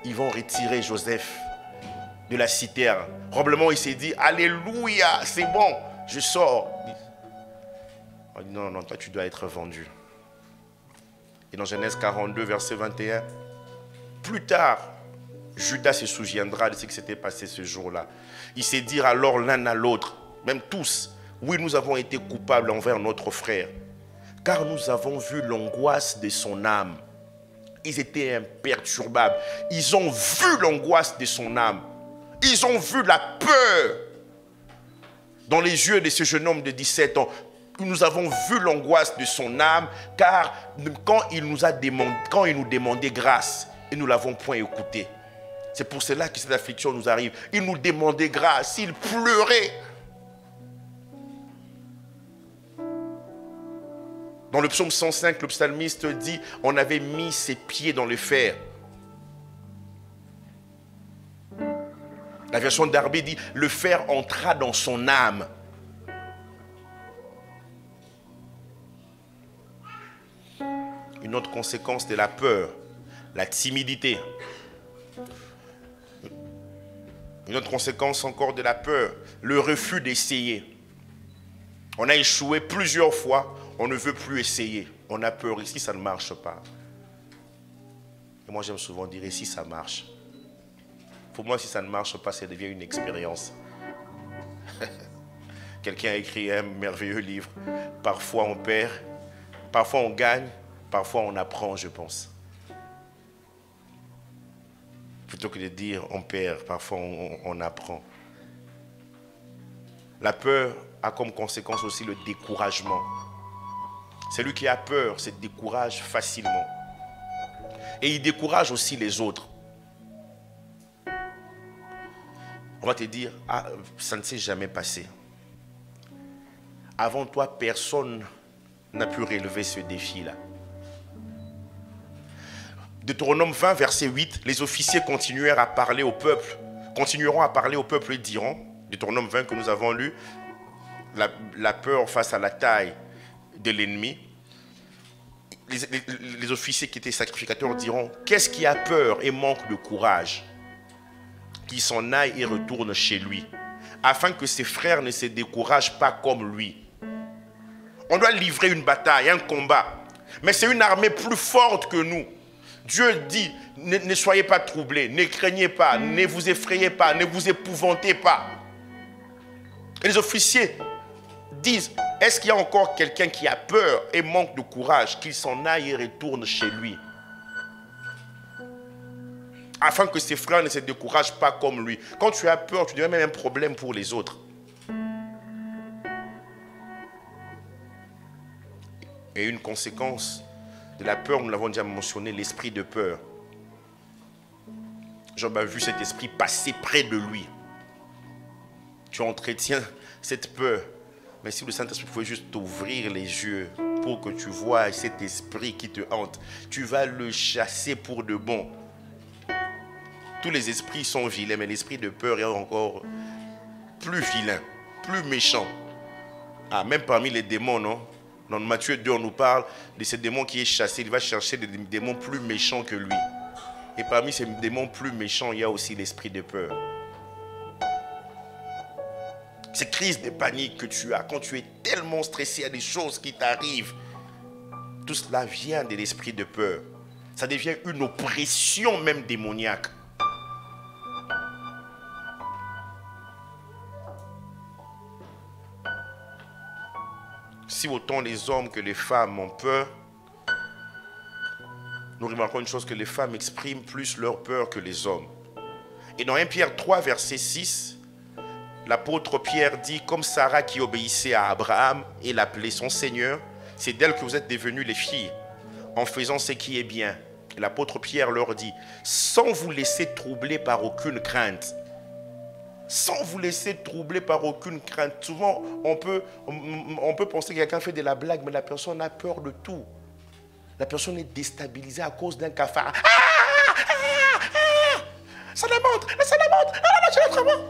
ils vont retirer Joseph de la citerne. Probablement, il s'est dit, alléluia, c'est bon, je sors. On dit, non, non, toi, tu dois être vendu. Et dans Genèse 42, verset 21, plus tard, Judas se souviendra de ce qui s'était passé ce jour-là. Il s'est dit alors l'un à l'autre, même tous, oui, nous avons été coupables envers notre frère, car nous avons vu l'angoisse de son âme. Ils étaient imperturbables. Ils ont vu l'angoisse de son âme. Ils ont vu la peur dans les yeux de ce jeune homme de 17 ans. Nous avons vu l'angoisse de son âme, car quand il nous demandait grâce, et nous ne l'avons point écouté. C'est pour cela que cette affliction nous arrive. Il nous demandait grâce, il pleurait. Dans le psaume 105, le psalmiste dit, on avait mis ses pieds dans le fer. La version d'Arbé dit, le fer entra dans son âme. Une autre conséquence de la peur, la timidité. Une autre conséquence encore de la peur, le refus d'essayer. On a échoué plusieurs fois, on ne veut plus essayer. On a peur, ici ça ne marche pas. Et moi j'aime souvent dire, ici ça marche. Pour moi, si ça ne marche pas, ça devient une expérience. Quelqu'un a écrit un merveilleux livre. Parfois on perd, parfois on gagne, parfois on apprend, je pense. Plutôt que de dire on perd, parfois on apprend. La peur a comme conséquence aussi le découragement. Celui qui a peur se décourage facilement. Et il décourage aussi les autres. On va te dire, ah, ça ne s'est jamais passé. Avant toi, personne n'a pu relever ce défi-là. Deutéronome 20, verset 8, les officiers continuèrent à parler au peuple, continueront à parler au peuple et diront, Deutéronome 20 que nous avons lu, la peur face à la taille de l'ennemi. Les officiers qui étaient sacrificateurs diront, qu'est-ce qui a peur et manque de courage? Qu'il s'en aille et retourne chez lui, afin que ses frères ne se découragent pas comme lui. On doit livrer une bataille, un combat, mais c'est une armée plus forte que nous. Dieu dit, ne soyez pas troublés, ne craignez pas, ne vous effrayez pas, ne vous épouvantez pas. Et les officiers disent, est-ce qu'il y a encore quelqu'un qui a peur et manque de courage, qu'il s'en aille et retourne chez lui, afin que ses frères ne se découragent pas comme lui. Quand tu as peur, tu deviens même un problème pour les autres. Et une conséquence de la peur, nous l'avons déjà mentionné, l'esprit de peur. Job a vu cet esprit passer près de lui. Tu entretiens cette peur. Mais si le Saint-Esprit pouvait juste t'ouvrir les yeux pour que tu vois cet esprit qui te hante, tu vas le chasser pour de bon. Tous les esprits sont vilains, mais l'esprit de peur est encore plus vilain, plus méchant. Ah, même parmi les démons, non? Dans Matthieu 2, on nous parle de ces démons qui est chassé. Il va chercher des démons plus méchants que lui. Et parmi ces démons plus méchants, il y a aussi l'esprit de peur. Ces crises de panique que tu as, quand tu es tellement stressé, il y a des choses qui t'arrivent. Tout cela vient de l'esprit de peur. Ça devient une oppression même démoniaque. Si autant les hommes que les femmes ont peur, nous remarquons une chose, que les femmes expriment plus leur peur que les hommes. Et dans 1 Pierre 3, verset 6, l'apôtre Pierre dit, comme Sarah qui obéissait à Abraham et l'appelait son Seigneur, c'est d'elle que vous êtes devenues les filles, en faisant ce qui est bien. Et l'apôtre Pierre leur dit, sans vous laisser troubler par aucune crainte. Sans vous laisser troubler par aucune crainte. Souvent, on peut penser que quelqu'un fait de la blague, mais la personne a peur de tout. La personne est déstabilisée à cause d'un cafard. Ça la montre, ça la montre, je l'ai vraiment.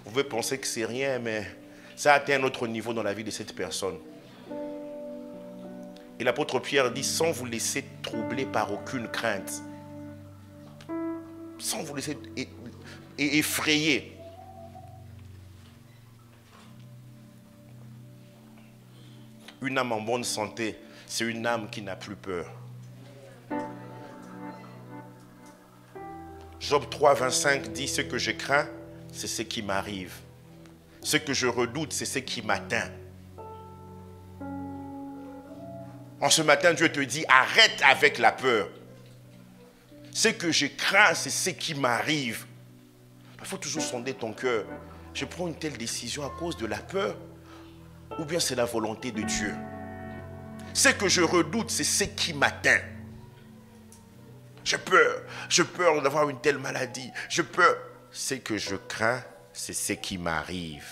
Vous pouvez penser que c'est rien, mais ça a atteint un autre niveau dans la vie de cette personne. Et l'apôtre Pierre dit, sans vous laisser troubler par aucune crainte. Sans vous laisser effrayer. Une âme en bonne santé, c'est une âme qui n'a plus peur. Job 3, 25 dit, ce que je crains, c'est ce qui m'arrive. Ce que je redoute, c'est ce qui m'atteint. En ce matin, Dieu te dit, arrête avec la peur. Ce que je crains, c'est ce qui m'arrive. Il faut toujours sonder ton cœur. Je prends une telle décision à cause de la peur, ou bien c'est la volonté de Dieu. Ce que je redoute, c'est ce qui m'atteint. J'ai peur d'avoir une telle maladie. J'ai peur. Ce que je crains, c'est ce qui m'arrive.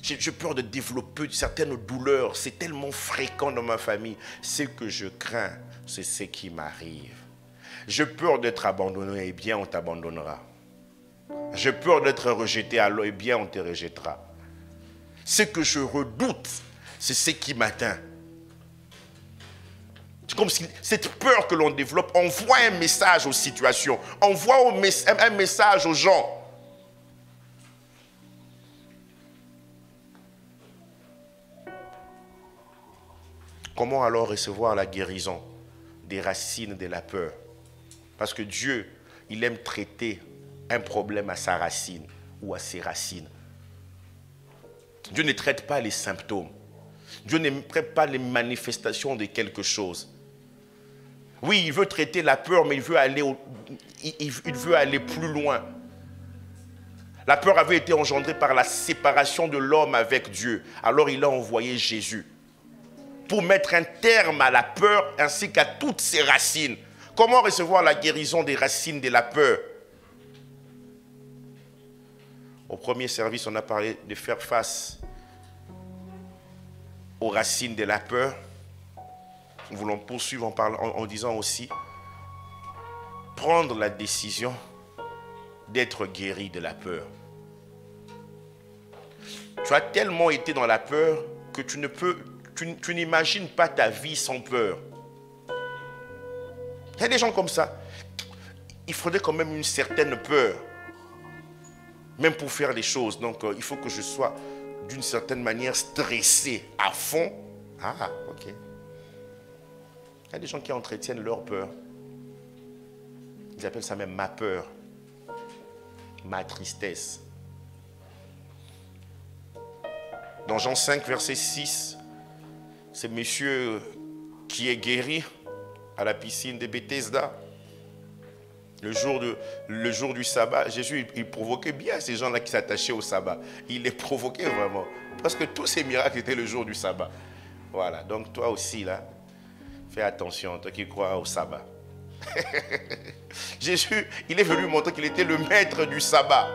J'ai peur de développer certaines douleurs. C'est tellement fréquent dans ma famille. Ce que je crains, c'est ce qui m'arrive. J'ai peur d'être abandonné. Eh bien, on t'abandonnera. J'ai peur d'être rejeté. Alors, eh bien, on te rejettera. Ce que je redoute, c'est ce qui m'atteint. C'est comme si cette peur que l'on développe envoie un message aux situations. Envoie un message aux gens. Comment alors recevoir la guérison des racines de la peur? Parce que Dieu, il aime traiter un problème à sa racine ou à ses racines. Dieu ne traite pas les symptômes. Dieu ne traite pas les manifestations de quelque chose. Oui, il veut traiter la peur, mais il veut aller plus loin. La peur avait été engendrée par la séparation de l'homme avec Dieu. Alors il a envoyé Jésus. pour mettre un terme à la peur ainsi qu'à toutes ses racines. Comment recevoir la guérison des racines de la peur? Au premier service, on a parlé de faire face aux racines de la peur. Nous voulons poursuivre en disant aussi prendre la décision d'être guéri de la peur. Tu as tellement été dans la peur que tu n'imagines pas ta vie sans peur. Il y a des gens comme ça. Il faudrait quand même une certaine peur, même pour faire les choses. Donc, il faut que je sois d'une certaine manière stressé à fond. Ah, ok. Il y a des gens qui entretiennent leur peur. Ils appellent ça même ma peur, ma tristesse. Dans Jean 5, verset 6, c'est monsieur qui est guéri à la piscine de Bethesda. Le jour du sabbat, Jésus, il provoquait bien ces gens-là qui s'attachaient au sabbat. Il les provoquait vraiment. Parce que tous ces miracles étaient le jour du sabbat. Voilà, donc toi aussi, là, fais attention, toi qui crois au sabbat. Jésus, il est venu montrer qu'il était le maître du sabbat.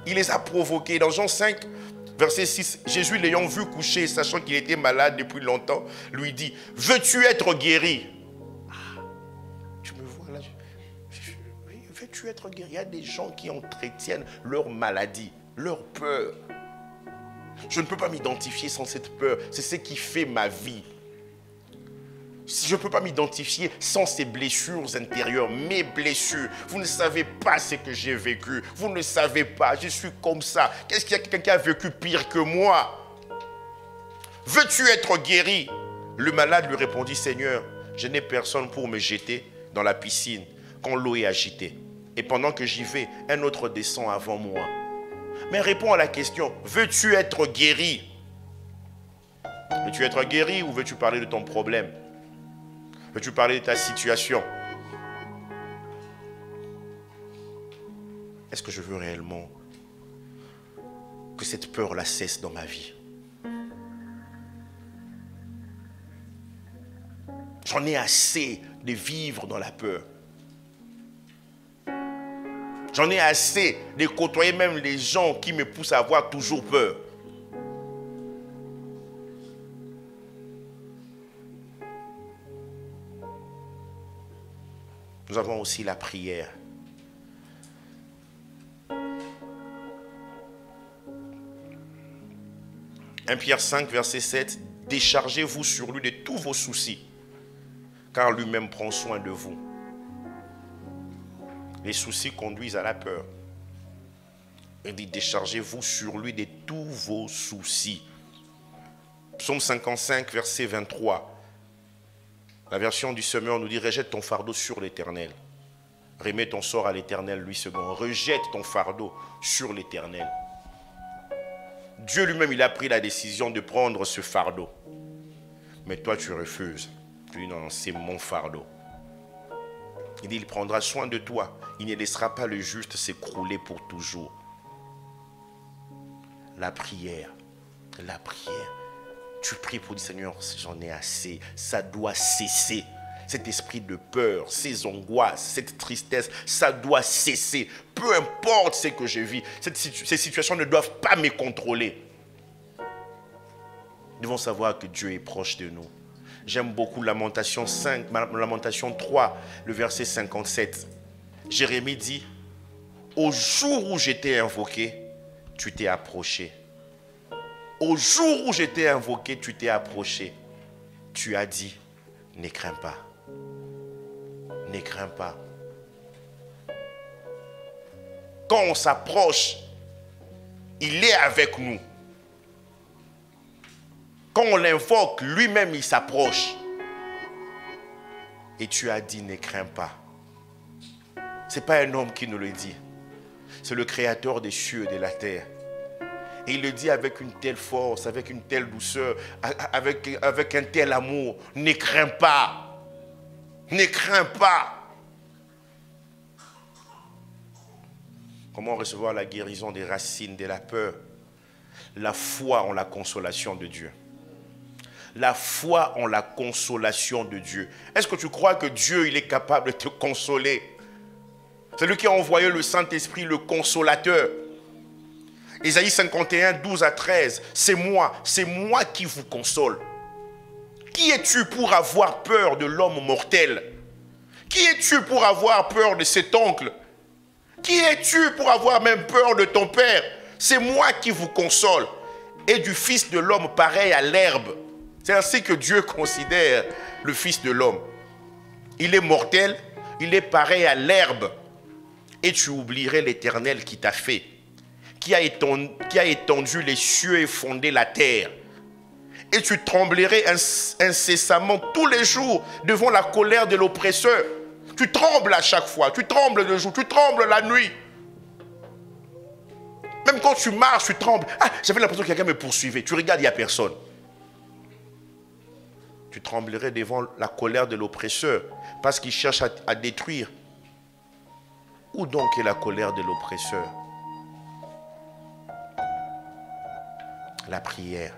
Il les a provoqués. Dans Jean 5, verset 6, Jésus, l'ayant vu coucher, sachant qu'il était malade depuis longtemps, lui dit, « Veux-tu être guéri ?» Tu me vois là, veux-tu être guéri? Il y a des gens qui entretiennent leur maladie, leur peur. Je ne peux pas m'identifier sans cette peur. C'est ce qui fait ma vie. Je ne peux pas m'identifier sans ces blessures intérieures, mes blessures. Vous ne savez pas ce que j'ai vécu. Vous ne savez pas, je suis comme ça. Qu'est-ce qu'il y a quelqu'un qui a vécu pire que moi? Veux-tu être guéri? Le malade lui répondit, Seigneur, je n'ai personne pour me jeter dans la piscine quand l'eau est agitée. Et pendant que j'y vais, un autre descend avant moi. Mais réponds à la question, veux-tu être guéri? Veux-tu être guéri ou veux-tu parler de ton problème? Veux-tu parler de ta situation? Est-ce que je veux réellement que cette peur-là cesse dans ma vie? J'en ai assez de vivre dans la peur. J'en ai assez de côtoyer même les gens qui me poussent à avoir toujours peur. Nous avons aussi la prière. « 1 Pierre 5, verset 7, « Déchargez-vous sur lui de tous vos soucis, car lui-même prend soin de vous. » Les soucis conduisent à la peur. Il dit, déchargez-vous sur lui de tous vos soucis. Psaume 55, verset 23. La version du Semeur nous dit, rejette ton fardeau sur l'Éternel. Remets ton sort à l'Éternel, lui second. Rejette ton fardeau sur l'Éternel. Dieu lui-même, il a pris la décision de prendre ce fardeau. Mais toi, tu refuses. Tu dis, non, c'est mon fardeau. Il dit, il prendra soin de toi. Il ne laissera pas le juste s'écrouler pour toujours. La prière. La prière. Tu pries pour dire, Seigneur, j'en ai assez. Ça doit cesser. Cet esprit de peur, ces angoisses, cette tristesse, ça doit cesser. Peu importe ce que je vis, ces situations ne doivent pas me contrôler. Nous devons savoir que Dieu est proche de nous. J'aime beaucoup Lamentation 5, Lamentation 3, le verset 57. Jérémie dit, au jour où j'étais invoqué, tu t'es approché. Au jour où j'étais invoqué, tu t'es approché. Tu as dit, ne crains pas. Ne crains pas. Quand on s'approche, il est avec nous. Quand on l'invoque, lui-même, il s'approche. Et tu as dit, ne crains pas. Ce n'est pas un homme qui nous le dit. C'est le Créateur des cieux et de la terre. Et il le dit avec une telle force, avec une telle douceur, avec un tel amour. Ne crains pas. Ne crains pas. Comment recevoir la guérison des racines de la peur? La foi en la consolation de Dieu. La foi en la consolation de Dieu. Est-ce que tu crois que Dieu, il est capable de te consoler? C'est lui qui a envoyé le Saint-Esprit, le consolateur. Ésaïe 51, 12 à 13. C'est moi qui vous console. Qui es-tu pour avoir peur de l'homme mortel? Qui es-tu pour avoir peur de cet oncle? Qui es-tu pour avoir même peur de ton père? C'est moi qui vous console. Et du Fils de l'homme pareil à l'herbe. C'est ainsi que Dieu considère le Fils de l'homme. Il est mortel, il est pareil à l'herbe. Et tu oublierais l'Éternel qui t'a fait, qui a étendu les cieux et fondé la terre. Et tu tremblerais incessamment tous les jours devant la colère de l'oppresseur. Tu trembles à chaque fois, tu trembles le jour, tu trembles la nuit. Même quand tu marches, tu trembles. Ah, j'avais l'impression que quelqu'un me poursuivait. Tu regardes, il n'y a personne. Tu tremblerais devant la colère de l'oppresseur parce qu'il cherche à détruire. Où donc est la colère de l'oppresseur? La prière,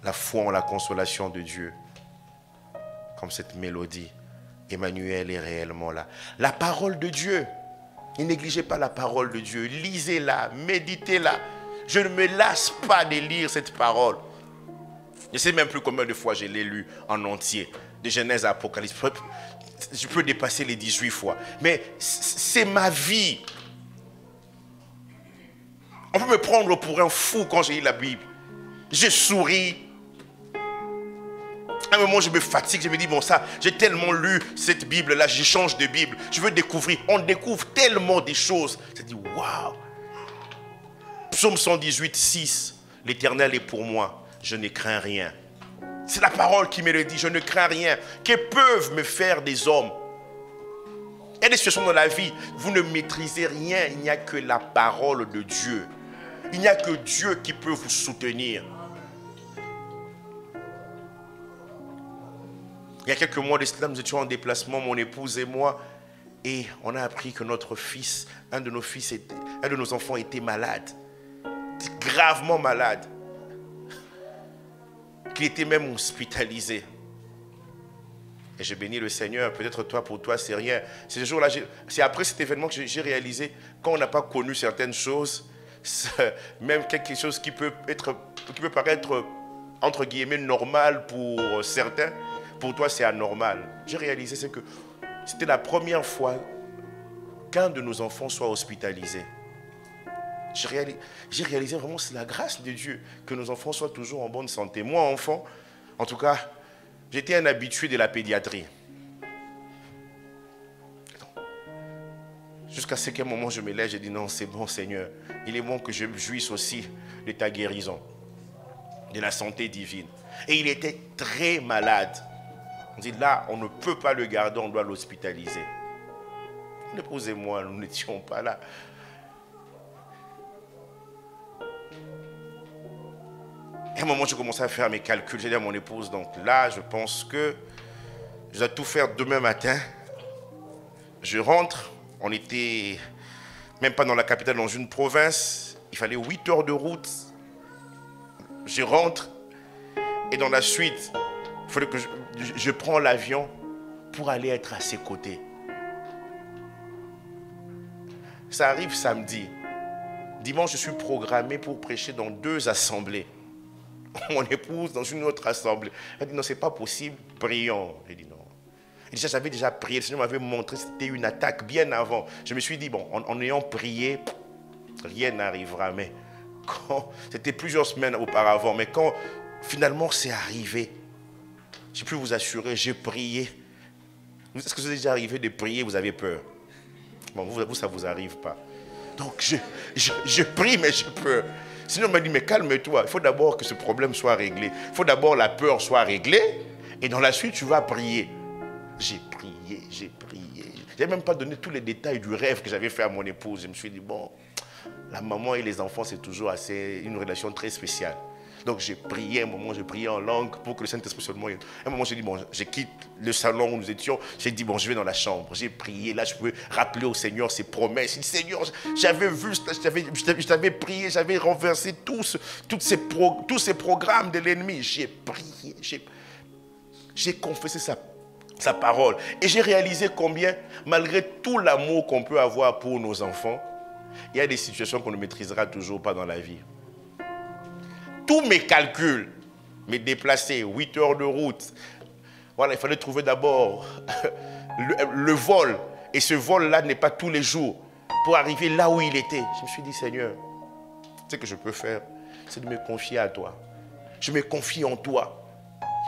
la foi en la consolation de Dieu, comme cette mélodie. Emmanuel est réellement là. La parole de Dieu, ne négligez pas la parole de Dieu. Lisez-la, méditez-la. Je ne me lasse pas de lire cette parole. Je ne sais même plus combien de fois je l'ai lu en entier, de Genèse à Apocalypse. Je peux dépasser les 18 fois. Mais c'est ma vie. On peut me prendre pour un fou quand j'ai lu la Bible. Je souris. À un moment, je me fatigue. Je me dis, bon, ça, j'ai tellement lu cette Bible-là, je change de Bible. Je veux découvrir. On découvre tellement des choses. Je dis, waouh. Psaume 118, 6. L'Éternel est pour moi. Je ne crains rien. C'est la parole qui me le dit. Je ne crains rien. Que peuvent me faire des hommes? Il y a des situations dans la vie, vous ne maîtrisez rien. Il n'y a que la parole de Dieu. Il n'y a que Dieu qui peut vous soutenir. Il y a quelques mois de cela, nous étions en déplacement, mon épouse et moi, et on a appris que notre fils, un de nos enfants était malade, gravement malade. Qu'il était même hospitalisé. Et j'ai béni le Seigneur. Peut-être toi, pour toi, c'est rien. C'est ce jour-là, c'est après cet événement que j'ai réalisé, quand on n'a pas connu certaines choses, même quelque chose qui peut paraître, entre guillemets, normal pour certains, pour toi, c'est anormal. J'ai réalisé que c'était la première fois qu'un de nos enfants soit hospitalisé. J'ai réalisé vraiment c'est la grâce de Dieu que nos enfants soient toujours en bonne santé. Moi, enfant, en tout cas, j'étais un habitué de la pédiatrie. Jusqu'à ce qu'à un moment je me lève, j'ai dit non, c'est bon Seigneur. Il est bon que je jouisse aussi de ta guérison, de la santé divine. Et il était très malade. On dit là, on ne peut pas le garder, on doit l'hospitaliser. L'épouse et moi, nous n'étions pas là. Et à un moment, je commençais à faire mes calculs. J'ai dit à mon épouse, donc là, je pense que je dois tout faire demain matin. Je rentre. On était même pas dans la capitale, dans une province. Il fallait 8 heures de route. Je rentre. Et dans la suite, il fallait que je prends l'avion pour aller être à ses côtés. Ça arrive samedi. Dimanche, je suis programmé pour prêcher dans 2 assemblées. Mon épouse dans une autre assemblée. Elle dit non, c'est pas possible, prions. J'ai dit non. Et déjà, j'avais déjà prié, le Seigneur m'avait montré que c'était une attaque bien avant. Je me suis dit, bon, en ayant prié, rien n'arrivera. Mais quand, c'était plusieurs semaines auparavant, mais quand finalement c'est arrivé, je peux vous assurer, j'ai prié. Est-ce que vous êtes déjà arrivé de prier, vous avez peur? Bon, vous ça ne vous arrive pas. Donc, je prie, mais j'ai peur. Sinon, on m'a dit, mais calme-toi. Il faut d'abord que ce problème soit réglé. Il faut d'abord la peur soit réglée. Et dans la suite, tu vas prier. J'ai prié, j'ai prié. Je n'ai même pas donné tous les détails du rêve que j'avais fait à mon épouse. Je me suis dit, bon, la maman et les enfants, c'est toujours une relation très spéciale. Donc j'ai prié un moment, j'ai prié en langue pour que le Saint-Esprit seulement... Un moment, j'ai dit, bon, je quitte le salon où nous étions. J'ai dit, bon, je vais dans la chambre. J'ai prié, là, je pouvais rappeler au Seigneur ses promesses. J'ai dit, Seigneur, j'avais vu, je t'avais prié, j'avais renversé tous ces programmes de l'ennemi. J'ai prié, j'ai confessé sa parole. Et j'ai réalisé combien, malgré tout l'amour qu'on peut avoir pour nos enfants, il y a des situations qu'on ne maîtrisera toujours pas dans la vie. Tous mes calculs, me déplacer, 8 heures de route, voilà, il fallait trouver d'abord le vol. Et ce vol-là n'est pas tous les jours pour arriver là où il était. Je me suis dit, Seigneur, ce que je peux faire, c'est de me confier à toi. Je me confie en toi.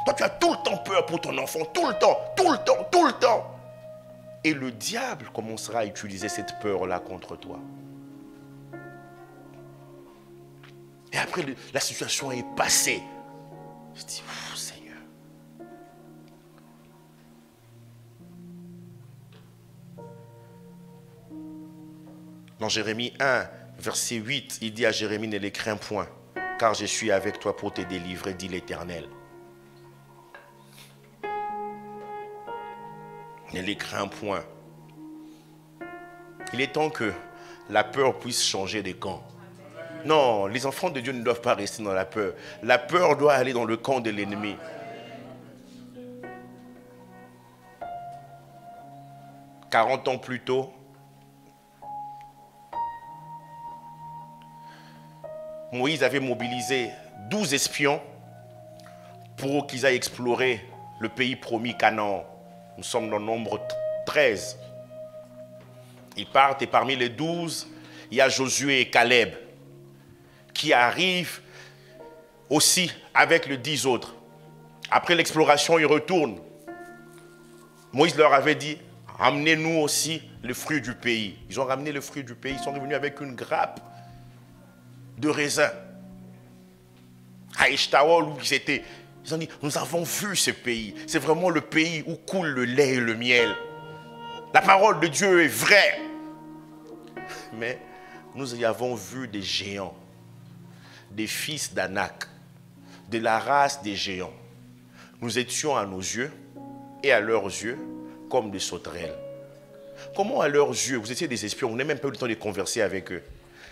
Toi, tu as tout le temps peur pour ton enfant, tout le temps, tout le temps, tout le temps. Et le diable commencera à utiliser cette peur-là contre toi. Et après, la situation est passée. Je dis, Seigneur. Dans Jérémie 1, verset 8, il dit à Jérémie, ne les crains point, car je suis avec toi pour te délivrer, dit l'Éternel. Ne les crains point. Il est temps que la peur puisse changer de camp. Non, les enfants de Dieu ne doivent pas rester dans la peur. La peur doit aller dans le camp de l'ennemi. « 40 ans plus tôt, Moïse avait mobilisé 12 espions pour qu'ils aillent explorer le pays promis Canaan. Nous sommes dans le nombre 13. Ils partent et parmi les 12, il y a Josué et Caleb qui arrivent aussi avec les 10 autres. Après l'exploration, ils retournent. Moïse leur avait dit, amenez-nous aussi le fruit du pays. Ils ont ramené le fruit du pays. Ils sont revenus avec une grappe de raisin. À Eshtawol, où ils étaient, ils ont dit, nous avons vu ce pays. C'est vraiment le pays où coule le lait et le miel. La parole de Dieu est vraie. Mais nous y avons vu des géants, des fils d'Anak, de la race des géants. Nous étions à nos yeux et à leurs yeux comme des sauterelles. Comment à leurs yeux, vous étiez des espions, on n'a même pas eu le temps de converser avec eux.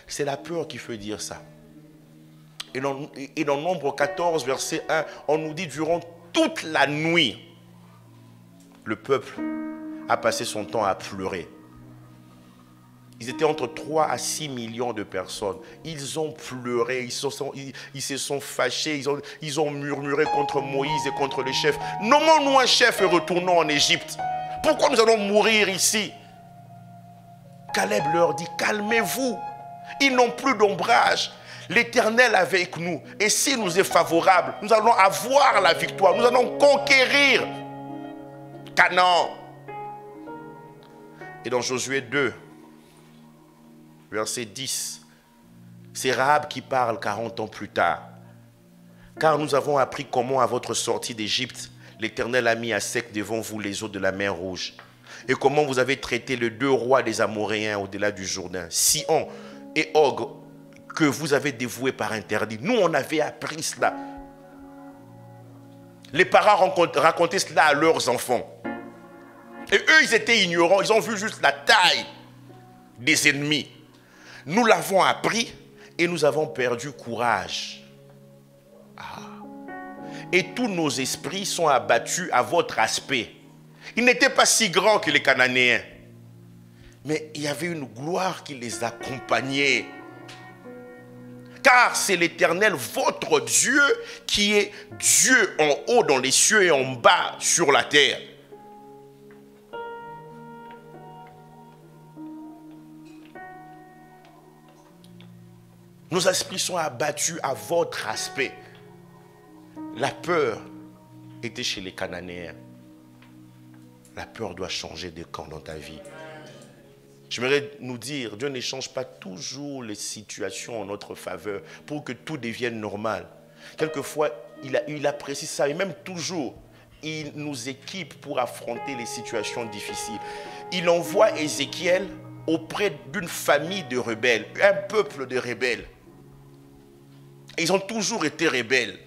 C'est la peur qui fait dire ça. Et dans Nombre 14, verset 1, on nous dit durant toute la nuit, le peuple a passé son temps à pleurer. Ils étaient entre 3 à 6 millions de personnes. Ils ont pleuré, ils se sont fâchés, ils ont murmuré contre Moïse et contre les chefs. Nommons-nous un chef et retournons en Égypte. Pourquoi nous allons mourir ici? Caleb leur dit, calmez-vous. Ils n'ont plus d'ombrage. L'Éternel est avec nous. Et s'il nous est favorable, nous allons avoir la victoire. Nous allons conquérir Canaan. Et dans Josué 2, verset 10, c'est Rahab qui parle 40 ans plus tard. Car nous avons appris comment à votre sortie d'Égypte, l'Éternel a mis à sec devant vous les eaux de la mer Rouge. Et comment vous avez traité les 2 rois des Amoréens au-delà du Jourdain, Sihon et Og, que vous avez dévoués par interdit. Nous, on avait appris cela. Les parents racontaient cela à leurs enfants. Et eux, ils étaient ignorants. Ils ont vu juste la taille des ennemis. Nous l'avons appris et nous avons perdu courage. Et tous nos esprits sont abattus à votre aspect. Ils n'étaient pas si grands que les Cananéens. Mais il y avait une gloire qui les accompagnait. Car c'est l'Éternel, votre Dieu, qui est Dieu en haut dans les cieux et en bas sur la terre. Nos esprits sont abattus à votre aspect. La peur était chez les Cananéens. La peur doit changer de camp dans ta vie. J'aimerais nous dire, Dieu ne change pas toujours les situations en notre faveur pour que tout devienne normal. Quelquefois, il apprécie ça et même toujours, il nous équipe pour affronter les situations difficiles. Il envoie Ézéchiel auprès d'une famille de rebelles, un peuple de rebelles. Et ils ont toujours été rebelles.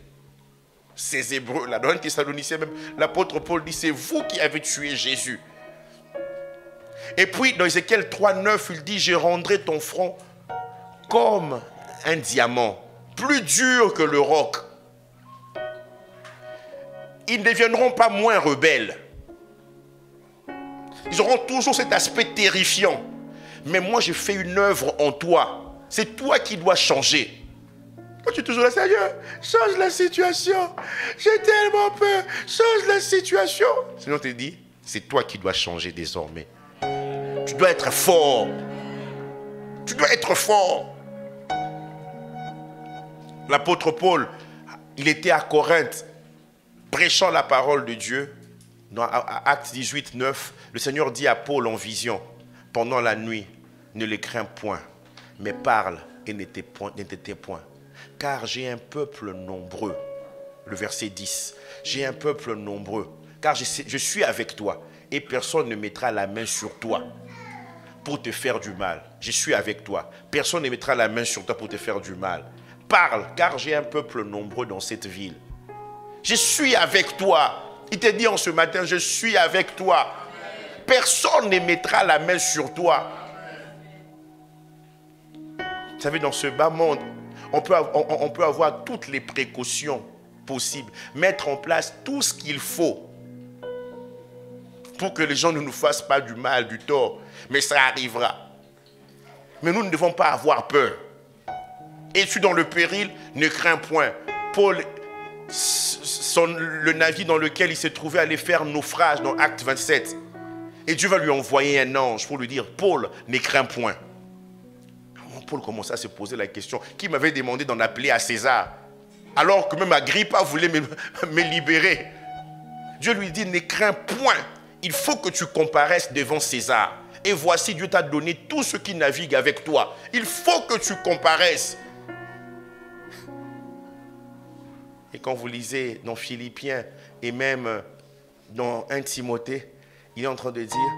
Ces Hébreux, là, dans un Thessaloniciens même, l'apôtre Paul dit, c'est vous qui avez tué Jésus. Et puis, dans Ézéchiel 3,9, il dit, je rendrai ton front comme un diamant, plus dur que le roc. Ils ne deviendront pas moins rebelles. Ils auront toujours cet aspect terrifiant. Mais moi, j'ai fait une œuvre en toi. C'est toi qui dois changer. Quand tu es toujours là, Seigneur, change la situation. J'ai tellement peur. Change la situation. Sinon, te dit, c'est toi qui dois changer désormais. Tu dois être fort. Tu dois être fort. L'apôtre Paul, il était à Corinthe, prêchant la parole de Dieu. Dans Actes 18, 9, le Seigneur dit à Paul en vision, pendant la nuit, ne les crains point, mais parle et ne t'étais point. Car j'ai un peuple nombreux. Le verset 10. J'ai un peuple nombreux. Car je suis avec toi. Et personne ne mettra la main sur toi pour te faire du mal. Je suis avec toi. Personne ne mettra la main sur toi pour te faire du mal. Parle, car j'ai un peuple nombreux dans cette ville. Je suis avec toi. Il te dit en ce matin, je suis avec toi. Personne ne mettra la main sur toi. Vous savez, dans ce bas monde, on peut avoir toutes les précautions possibles, mettre en place tout ce qu'il faut pour que les gens ne nous fassent pas du mal, du tort. Mais ça arrivera. Mais nous ne devons pas avoir peur. Es-tu dans le péril? Ne crains point. Paul, le navire dans lequel il s'est trouvé allait faire naufrage dans Acte 27. Et Dieu va lui envoyer un ange pour lui dire, Paul, ne crains point. Paul commençait à se poser la question, qui m'avait demandé d'en appeler à César, alors que même Agrippa voulait me libérer. Dieu lui dit, ne crains point, il faut que tu comparaisses devant César. Et voici, Dieu t'a donné tout ce qui navigue avec toi. Il faut que tu comparaisses. Et quand vous lisez dans Philippiens et même dans 1 Timothée, il est en train de dire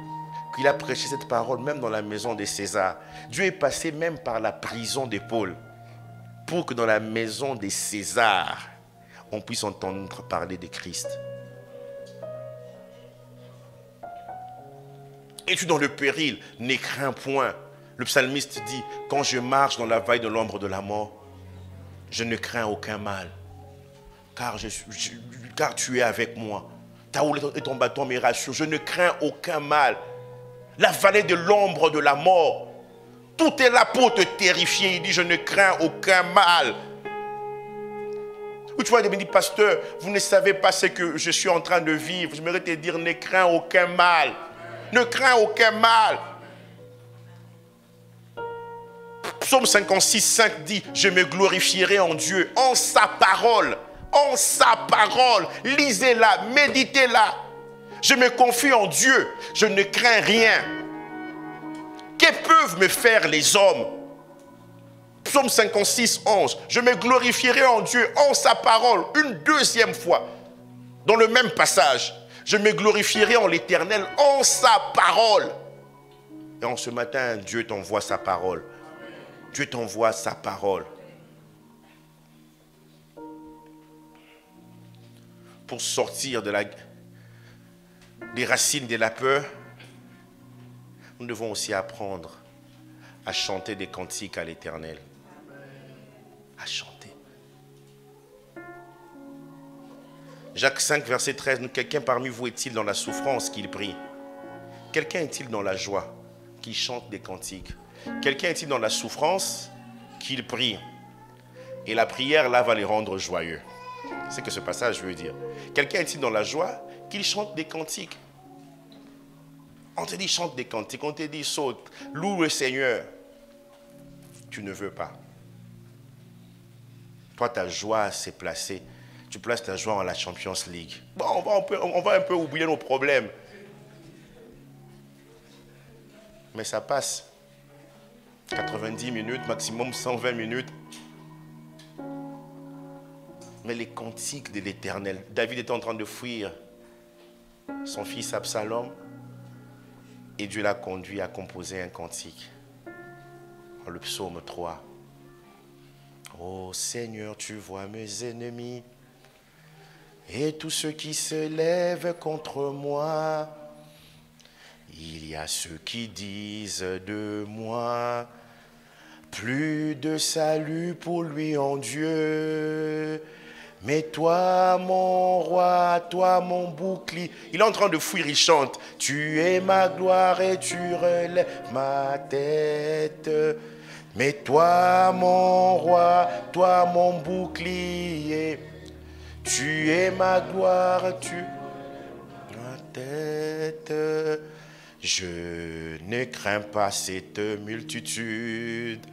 qu'il a prêché cette parole même dans la maison de César. Dieu est passé même par la prison de Paul pour que dans la maison de César, on puisse entendre parler de Christ. Es-tu dans le péril? Ne crains point. Le psalmiste dit, quand je marche dans la vallée de l'ombre de la mort, je ne crains aucun mal. Car tu es avec moi. Ta houle et ton bâton me rassurent. Je ne crains aucun mal. La vallée de l'ombre de la mort, tout est là pour te terrifier. Il dit, je ne crains aucun mal. Ou tu vas me dire, pasteur, vous ne savez pas ce que je suis en train de vivre. Je m'aimerais te dire, ne crains aucun mal. Ne crains aucun mal. Psaume 56, 5 dit, je me glorifierai en Dieu, en sa parole. En sa parole. Lisez-la, méditez-la. Je me confie en Dieu, je ne crains rien. Que peuvent me faire les hommes? Psaume 56, 11. Je me glorifierai en Dieu, en sa parole, une deuxième fois. Dans le même passage, je me glorifierai en l'Éternel, en sa parole. Et en ce matin, Dieu t'envoie sa parole. Dieu t'envoie sa parole. Pour sortir des racines de la peur, nous devons aussi apprendre à chanter des cantiques à l'Éternel. À chanter. Jacques 5, verset 13, quelqu'un parmi vous est-il dans la souffrance qu'il prie? Quelqu'un est-il dans la joie qu'il chante des cantiques? Quelqu'un est-il dans la souffrance qu'il prie? Et la prière là va les rendre joyeux. C'est ce que ce passage veut dire. Quelqu'un est-il dans la joie qu'il chante des cantiques? On te dit chante des cantiques, on te dit saute, loue le Seigneur. Tu ne veux pas. Toi, ta joie s'est placée. Tu places ta joie en la Champions League. Bon, on va un peu oublier nos problèmes. Mais ça passe. 90 minutes, maximum 120 minutes. Mais les cantiques de l'Éternel. David était en train de fuir son fils Absalom. Et Dieu l'a conduit à composer un cantique. Le psaume 3. Ô Seigneur, tu vois mes ennemis et tous ceux qui se lèvent contre moi. Il y a ceux qui disent de moi, plus de salut pour lui en Dieu. Mais toi, mon roi, toi, mon bouclier. Il est en train de fuir, il chante. Tu es ma gloire et tu relèves ma tête. Mais toi, mon roi, toi, mon bouclier. Tu es ma gloire, tu relèves ma tête. Je ne crains pas cette multitude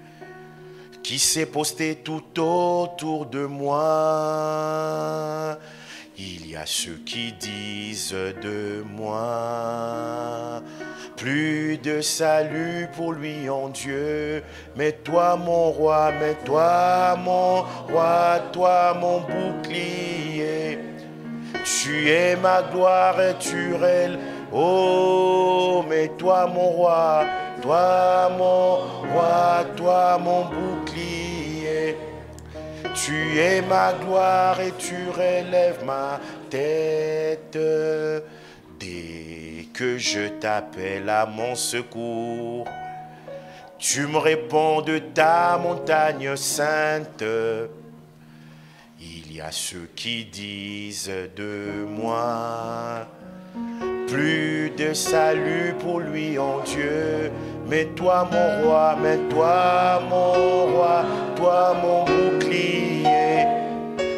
qui s'est postée tout autour de moi. Il y a ceux qui disent de moi, plus de salut pour lui en Dieu. Mais toi mon roi, mais toi mon roi, toi mon bouclier. Tu es ma gloire et tu relèves. Oh, mais toi mon roi, toi mon roi, toi mon bouclier. Tu es ma gloire et tu relèves ma tête. Dès que je t'appelle à mon secours, tu me réponds de ta montagne sainte. Il y a ceux qui disent de moi, plus de salut pour lui en Dieu. Mais toi mon roi, mais toi mon roi, toi mon bouclier.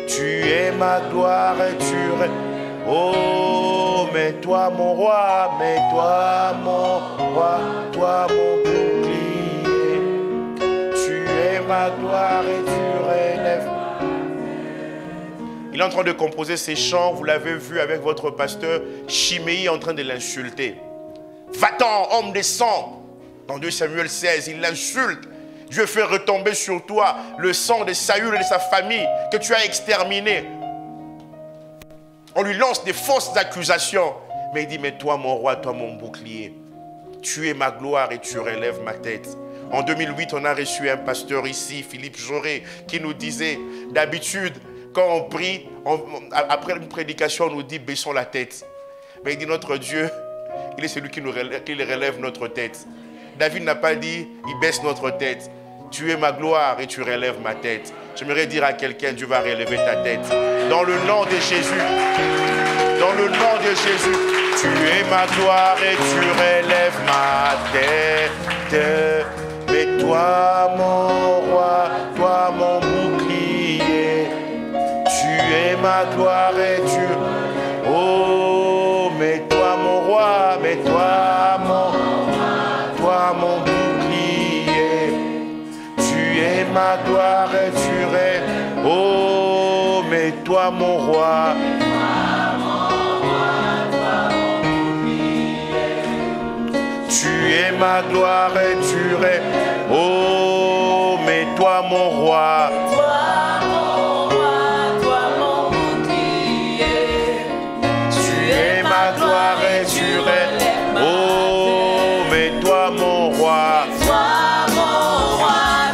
Tu es ma gloire et tu oh, mais toi mon roi, mais toi mon roi, toi mon bouclier. Tu es ma gloire et tu relèves. Il est en train de composer ces chants, vous l'avez vu avec votre pasteur Chiméi en train de l'insulter. Va-t'en, homme des sangs. Dans 2 Samuel 16, il l'insulte. Dieu fait retomber sur toi le sang de Saül et de sa famille que tu as exterminé. On lui lance des fausses accusations. Mais il dit, mais toi mon roi, toi mon bouclier, tu es ma gloire et tu relèves ma tête. En 2008, on a reçu un pasteur ici, Philippe Jauré, qui nous disait, d'habitude, quand on prie, après une prédication, on nous dit baissons la tête. Mais il dit notre Dieu, il est celui qui relève notre tête. David n'a pas dit il baisse notre tête. Tu es ma gloire et tu relèves ma tête. J'aimerais dire à quelqu'un, Dieu va relever ta tête. Dans le nom de Jésus. Dans le nom de Jésus. Tu es ma gloire et tu relèves ma tête. Mais toi mon roi, toi mon bouclier. Tu es ma gloire et tu... Oh, mais toi mon roi, mais toi mon bouclier. Tu es ma gloire et tu es... Oh, mais toi mon roi. Tu es ma gloire et tu es... Oh, mais toi mon roi. Oh, mais toi mon roi,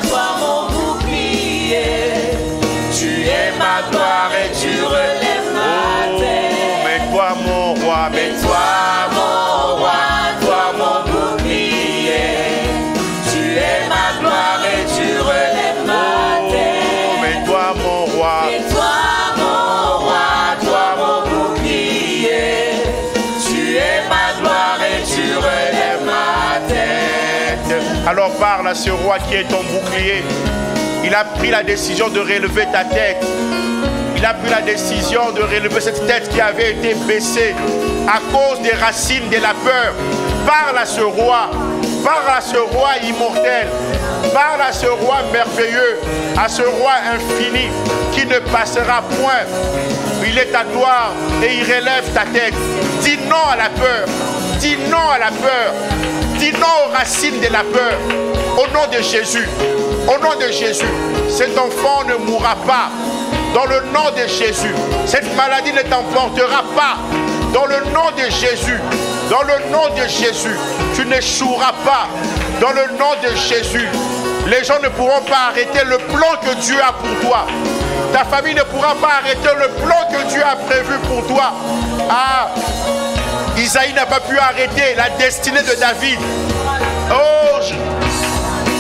toi mon bouclier, tu es ma gloire et tu relèves ma tête.
Mais toi mon roi, mais toi
mon roi, toi mon bouclier, tu es ma gloire et tu relèves ma tête.
Mais toi mon roi,
et toi mon roi, toi mon bouclier, tu es ma gloire et tu relèves ma tête.
Alors parle à ce roi qui est ton bouclier. Il a pris la décision de relever ta tête. Il a pris la décision de relever cette tête qui avait été baissée à cause des racines de la peur. Parle à ce roi. Parle à ce roi immortel. Parle à ce roi merveilleux. À ce roi infini qui ne passera point. Il est ta gloire et il relève ta tête. Dis non à la peur. Dis non à la peur. Dis non aux racines de la peur. Au nom de Jésus. Au nom de Jésus. Cet enfant ne mourra pas. Dans le nom de Jésus. Cette maladie ne t'emportera pas. Dans le nom de Jésus. Dans le nom de Jésus. Tu n'échoueras pas. Dans le nom de Jésus. Les gens ne pourront pas arrêter le plan que Dieu a pour toi. Ta famille ne pourra pas arrêter le plan que Dieu a prévu pour toi. Ah, Isaïe n'a pas pu arrêter la destinée de David. Oh,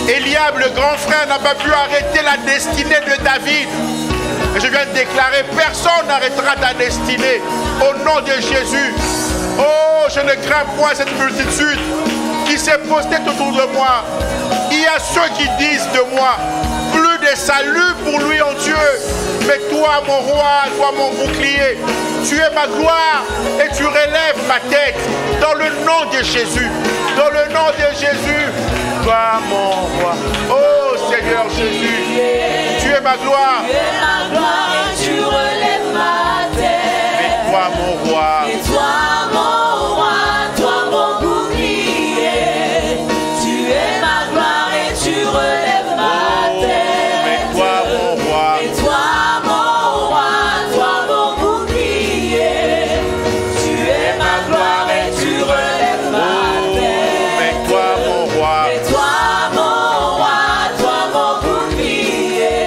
Eliab, le grand frère, n'a pas pu arrêter la destinée de David. Et je viens de déclarer, personne n'arrêtera ta destinée au nom de Jésus. Oh, je ne crains point cette multitude qui s'est postée autour de moi. Il y a ceux qui disent de moi, plus de salut pour lui en Dieu. Mais toi, mon roi, toi, mon bouclier, tu es ma gloire et tu relèves ma tête dans le nom de Jésus. Dans le nom de Jésus, toi, mon roi. Oh, Seigneur Jésus, tu es ma gloire.
Tu es ma gloire et tu relèves ma tête.
Et toi, mon roi.
Et toi, mon roi, toi, mon bouclier. Tu es ma gloire et tu relèves ma tête.
Mais toi, mon roi.
Et toi, mon roi, toi, mon bouclier. Tu es ma gloire et tu relèves ma tête.
Mais toi, mon roi.
Et toi, mon roi, toi, mon bouclier.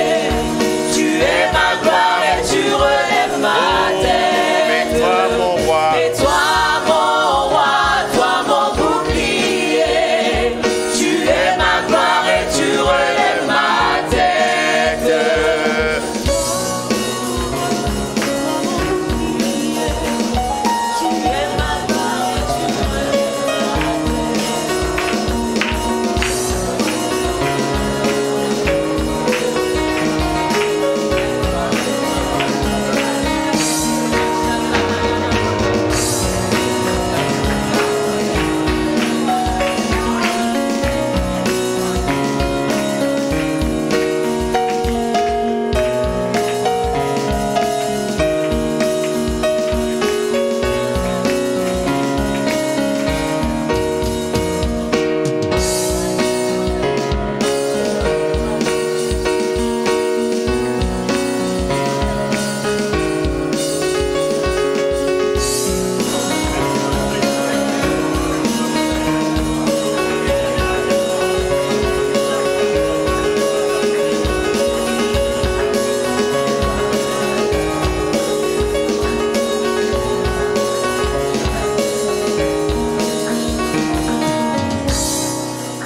Tu es ma gloire et tu relèves ma tête.
Mais toi, mon roi.
Et toi, mon roi, toi, mon bouclier. Tu es ma gloire et tu relèves ma tête. Tu es ma gloire et tu relèves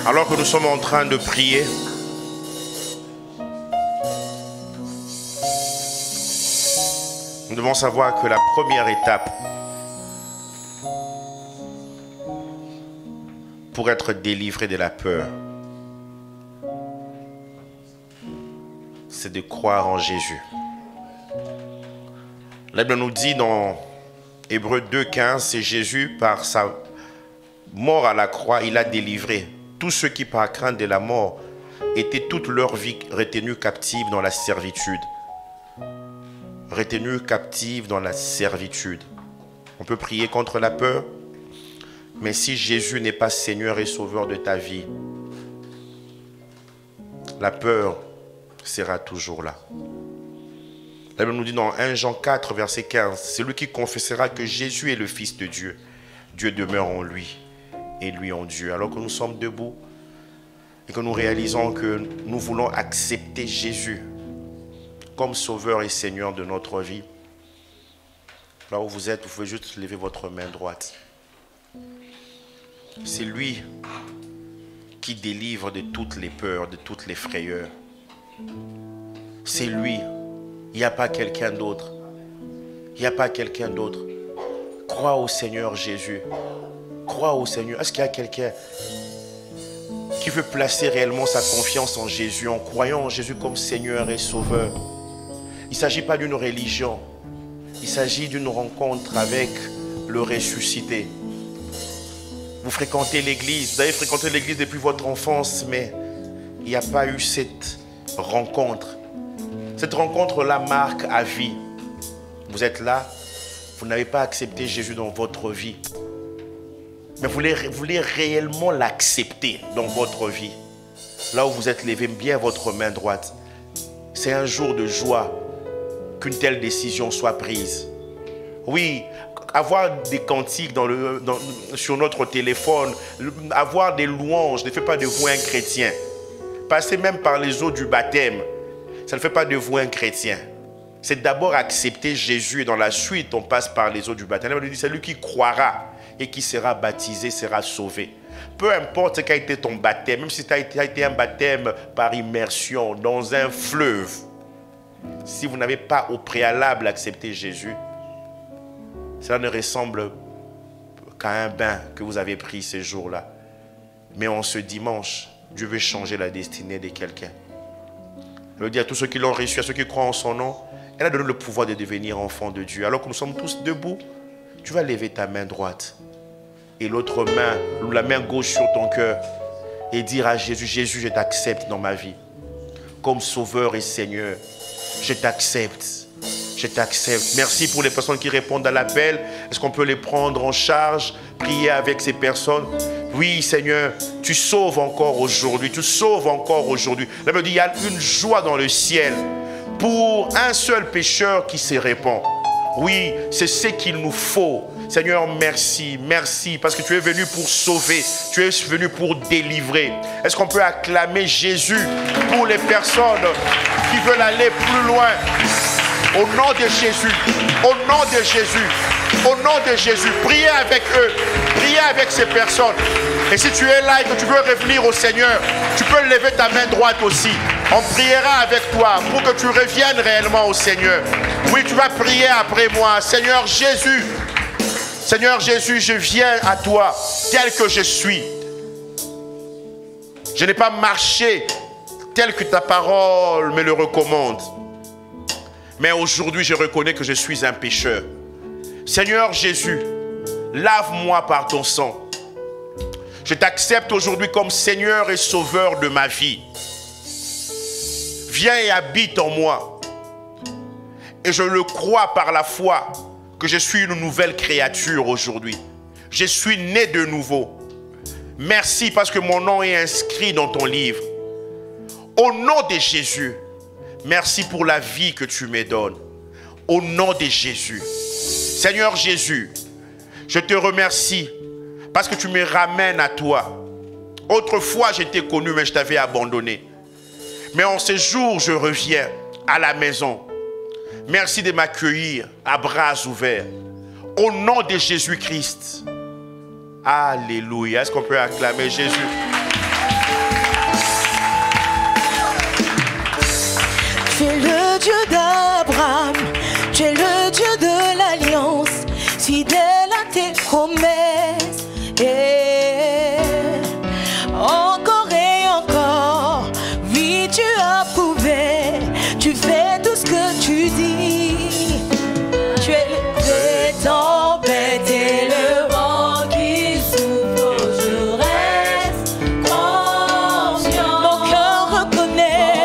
Alors que nous sommes en train de prier, nous devons savoir que la première étape pour être délivré de la peur, c'est de croire en Jésus. La Bible nous dit dans Hébreux 2,15, c'est Jésus, par sa mort à la croix, il a délivré tous ceux qui, par crainte de la mort, étaient toute leur vie retenus captifs dans la servitude. Retenus captifs dans la servitude. On peut prier contre la peur, mais si Jésus n'est pas Seigneur et Sauveur de ta vie, la peur sera toujours là. La Bible nous dit dans 1 Jean 4, verset 15, c'est lui qui confessera que Jésus est le Fils de Dieu. Dieu demeure en lui et lui en Dieu. Alors que nous sommes debout et que nous réalisons que nous voulons accepter Jésus comme Sauveur et Seigneur de notre vie. Là où vous êtes, vous pouvez juste lever votre main droite. C'est lui qui délivre de toutes les peurs, de toutes les frayeurs. C'est lui. Il n'y a pas quelqu'un d'autre. Il n'y a pas quelqu'un d'autre. Crois au Seigneur Jésus. Crois au Seigneur. Est-ce qu'il y a quelqu'un qui veut placer réellement sa confiance en Jésus, en croyant en Jésus comme Seigneur et Sauveur? Il ne s'agit pas d'une religion. Il s'agit d'une rencontre avec le ressuscité. Vous fréquentez l'église. Vous avez fréquenté l'église depuis votre enfance, mais il n'y a pas eu cette rencontre. Cette rencontre-là marque à vie. Vous êtes là, vous n'avez pas accepté Jésus dans votre vie. Mais vous voulez réellement l'accepter dans votre vie. Là où vous êtes, levez bien votre main droite. C'est un jour de joie qu'une telle décision soit prise. Oui, avoir des cantiques sur notre téléphone, avoir des louanges ne fait pas de vous un chrétien. passer même par les eaux du baptême, ça ne fait pas de vous un chrétien. C'est d'abord accepter Jésus et dans la suite, on passe par les eaux du baptême. La Bible dit, celui qui croira et qui sera baptisé sera sauvé. Peu importe ce qu'a été ton baptême, même si ça a été un baptême par immersion dans un fleuve, si vous n'avez pas au préalable accepté Jésus, cela ne ressemble qu'à un bain que vous avez pris ces jours-là. Mais en ce dimanche, Dieu veut changer la destinée de quelqu'un. Il veut dire à tous ceux qui l'ont reçu, à ceux qui croient en son nom, elle a donné le pouvoir de devenir enfant de Dieu. Alors que nous sommes tous debout, tu vas lever ta main droite et l'autre main, ou la main gauche sur ton cœur et dire à Jésus, Jésus, je t'accepte dans ma vie. Comme Sauveur et Seigneur, je t'accepte. Je t'accepte. Merci pour les personnes qui répondent à l'appel. Est-ce qu'on peut les prendre en charge, prier avec ces personnes? Oui, Seigneur, tu sauves encore aujourd'hui. Tu sauves encore aujourd'hui. La Bible dit, il y a une joie dans le ciel pour un seul pécheur qui se répand. Oui, c'est ce qu'il nous faut. Seigneur, merci, merci, parce que tu es venu pour sauver, tu es venu pour délivrer. Est-ce qu'on peut acclamer Jésus pour les personnes qui veulent aller plus loin? Au nom de Jésus, au nom de Jésus, au nom de Jésus, priez avec eux, priez avec ces personnes. Et si tu es là et que tu veux revenir au Seigneur, tu peux lever ta main droite aussi. On priera avec toi pour que tu reviennes réellement au Seigneur. Oui, tu vas prier après moi. Seigneur Jésus, je viens à toi tel que je suis. Je n'ai pas marché tel que ta parole me le recommande. Mais aujourd'hui, je reconnais que je suis un pécheur. Seigneur Jésus, lave-moi par ton sang. Je t'accepte aujourd'hui comme Seigneur et Sauveur de ma vie. Viens et habite en moi. Et je le crois par la foi que je suis une nouvelle créature aujourd'hui. Je suis né de nouveau. Merci parce que mon nom est inscrit dans ton livre. Au nom de Jésus, merci pour la vie que tu me donnes. Au nom de Jésus. Seigneur Jésus, je te remercie parce que tu me ramènes à toi. Autrefois, je t'ai connu, mais je t'avais abandonné. Mais en ce jour, je reviens à la maison. Merci de m'accueillir à bras ouverts. Au nom de Jésus-Christ. Alléluia. Est-ce qu'on peut acclamer Jésus?
Tu es le Dieu d'Abraham, tu es le Dieu de l'alliance, fidèle à tes promesses. Et encore, oui, tu as prouvé, tu fais tout ce que tu dis. Tu es le tempête et le vent qui souffle, je reste confiant. Mon cœur reconnaît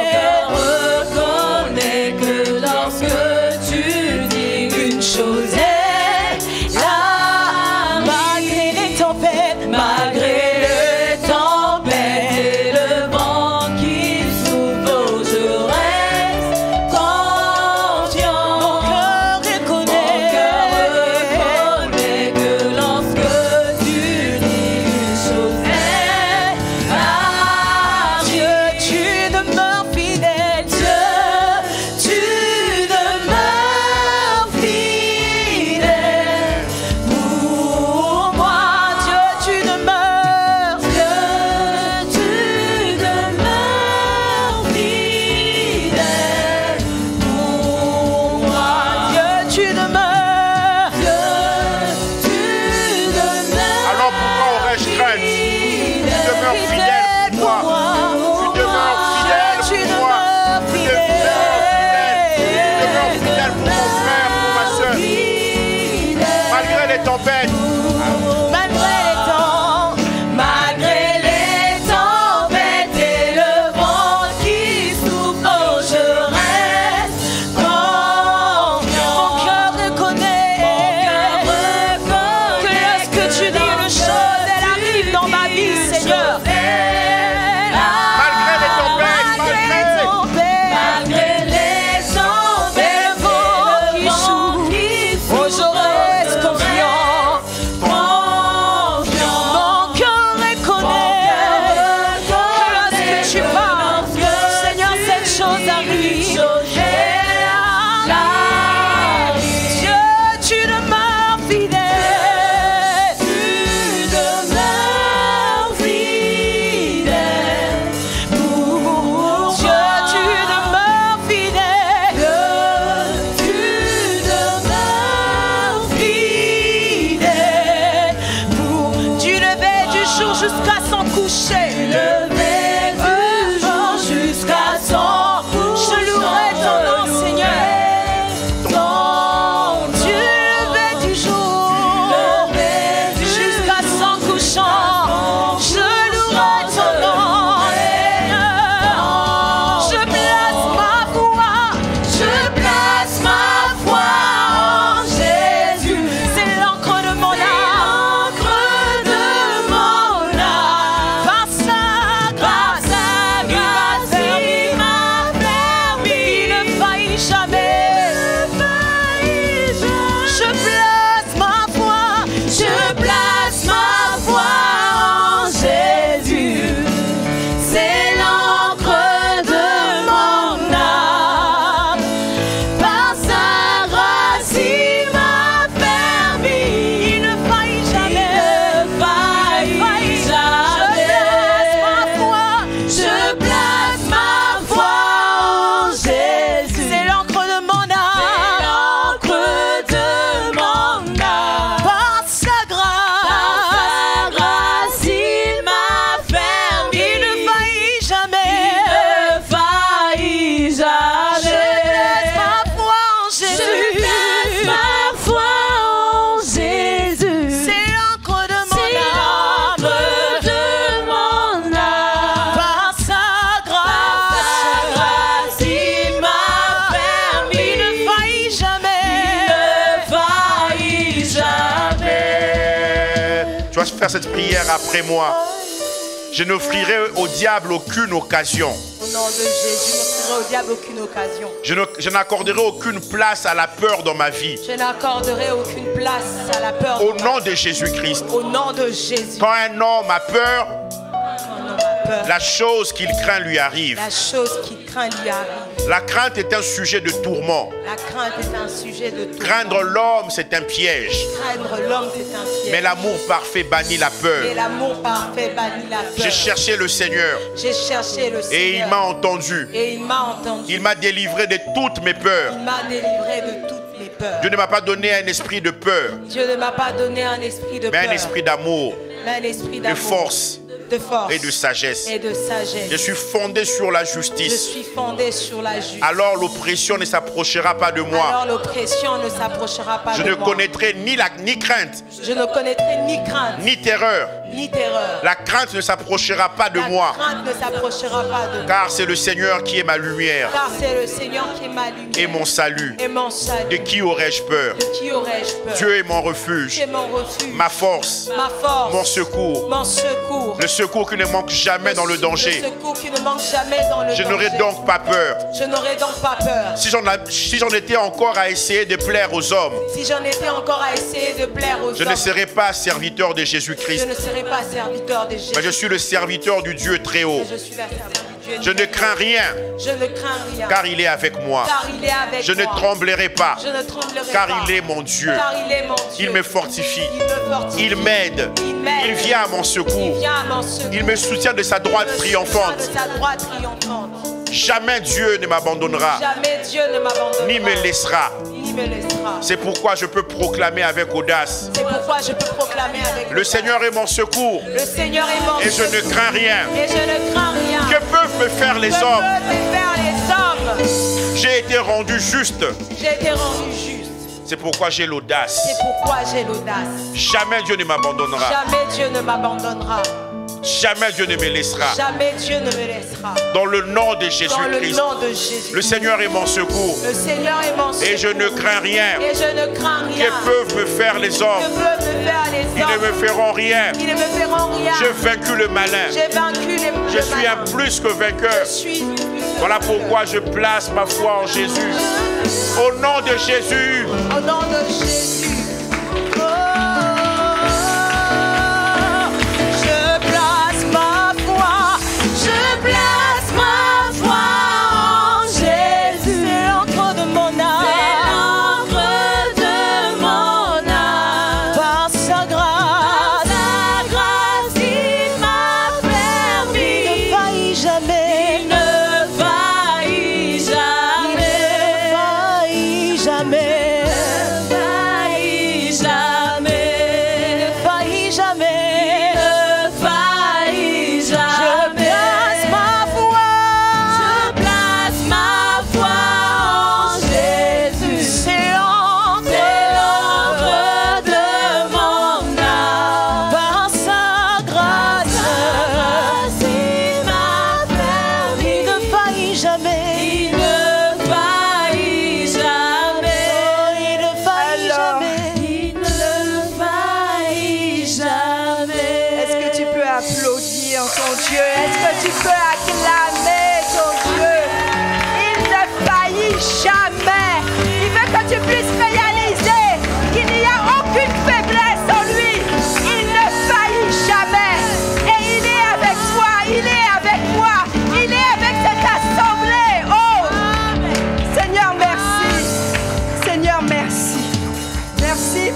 que lorsque tu dis une chose est là, malgré les tempêtes, malgré le tempête et le vent qui souffle, je reste confiant. Mon cœur reconnaît que lorsque tu dis une chose est là, Dieu, tu demeures fidèle, Dieu, tu demeures fidèle pour moi, Dieu, tu demeures, Dieu, tu demeures fidèle pour moi, Dieu, tu demeures, Dieu, tu demeures.
Alors pourquoi on restreint? Tu demeures fidèle pour moi. Tu demeures fidèle pour moi. Tu demeures fidèle pour mon frère, pour ma soeur. Malgré les tempêtes.
Malgré les tempêtes et le vent qui souffle, oh, je reste confiant. Mon cœur reconnaît que lorsque tu dis une chose, elle arrive dans ma vie, Seigneur.
faire cette prière après moi. Je n'offrirai au diable aucune occasion.
Au nom de Jésus, je n'offrirai au diable aucune occasion.
Je n'accorderai aucune place à la peur dans ma vie.
Je n'accorderai aucune place à la peur.
Au nom de Jésus-Christ.
Au nom de Jésus.
Quand un homme a peur,
Peur.
la chose qu'il craint lui arrive.
La chose qu'il craint lui arrive.
La crainte est un sujet de tourment.
La crainte est un sujet de tout.
Craindre l'homme, c'est un piège.
Craindre l'homme, c'est un piège.
Mais l'amour parfait bannit la peur.
Mais l'amour parfait bannit la peur.
J'ai cherché le Seigneur
J'ai cherché le Seigneur.
et il m'a entendu.
Et il m'a entendu.
Il m'a délivré de toutes mes peurs.
Il m'a délivré de toutes mes peurs.
Dieu ne m'a pas donné un esprit de peur,
Dieu ne m'a pas donné un esprit de
mais
peur.
un esprit d'amour,
Mais un esprit
de
d'amour.
force
De force.
et de sagesse.
Et de sagesse.
Je suis fondé sur la
Je
justice.
suis fondé sur la justice.
Alors l'oppression ne s'approchera pas de moi.
Alors l'oppression ne s'approchera pas
Je
de
ne
moi.
connaîtrai ni crainte,
Je ne connaîtrai ni crainte,
ni terreur.
ni terreur.
La crainte ne s'approchera pas de moi,
La crainte ne s'approchera pas de moi.
car c'est le Seigneur qui est ma lumière
Car c'est le Seigneur qui est ma lumière.
et mon salut.
Et mon salut.
De qui aurais-je peur?
De qui aurais-je peur?
Dieu est mon refuge,
C'est mon refuge.
ma force,
Ma force.
mon secours,
Mon secours.
le secours qui ne manque jamais dans le danger.
Le secours qui ne manque jamais dans le
Je
danger.
n'aurai donc pas peur.
Je n'aurai donc pas peur.
Si j'en étais encore à essayer de plaire aux hommes,
Si j'en étais encore à essayer de plaire aux
je
hommes,
ne serais pas serviteur de
je
Jésus-Christ,
ne serais pas serviteur de Jésus.
mais je suis le serviteur du Dieu très haut.
Je suis la serviteur du Dieu.
Je ne crains rien,
Je ne crains rien.
car il est avec moi.
Car il est avec
Je ne
moi.
tremblerai pas,
Je ne tremblerai
car
pas.
il est mon Dieu.
Car il est mon Dieu.
Il me fortifie,
Il me fortifie.
il m'aide,
Il m'aide.
il vient à mon
Il
secours,
vient à mon secours.
il me soutient de sa droite
Il me
triomphante.
soutient de sa droite triomphante.
Jamais Dieu ne m'abandonnera,
Jamais Dieu ne m'abandonnera.
ni me laissera.
Ni me laissera.
C'est pourquoi je peux proclamer avec audace:
C'est pourquoi je peux proclamer avec
le Seigneur est mon secours,
Le Seigneur est mon
et je ne crains rien.
Et je ne crains rien.
Que peuvent me faire les
Que
hommes?
peuvent me faire les hommes?
J'ai été rendu juste.
J'ai été rendu juste.
C'est pourquoi j'ai l'audace.
C'est pourquoi j'ai l'audace.
Jamais Dieu ne m'abandonnera.
Jamais Dieu ne m'abandonnera.
Jamais Dieu ne me laissera.
Jamais Dieu ne me laissera.
Dans le nom de
Dans le
Jésus-Christ,
nom de Jésus.
le Seigneur est mon secours.
Le Seigneur est mon secours.
Et je ne crains rien.
Et je ne crains rien.
Que peuvent me faire les
Que
hommes?
peuvent me faire les
Ils ne
hommes?
me feront rien.
Ils ne me feront rien.
J'ai vaincu le malin.
J'ai vaincu les
Je suis un plus que vainqueur.
Je suis.
Voilà pourquoi je place ma foi en Jésus. Au nom de Jésus.
Au nom de Jésus. Oh, je place ma foi. Je place ma foi en Jésus. C'est l'encre de mon âme. C'est l'encre de mon âme. Par sa grâce. Par sa grâce, il m'a permis. Il ne faillit jamais. Il ne faillit jamais. Il ne faillit jamais.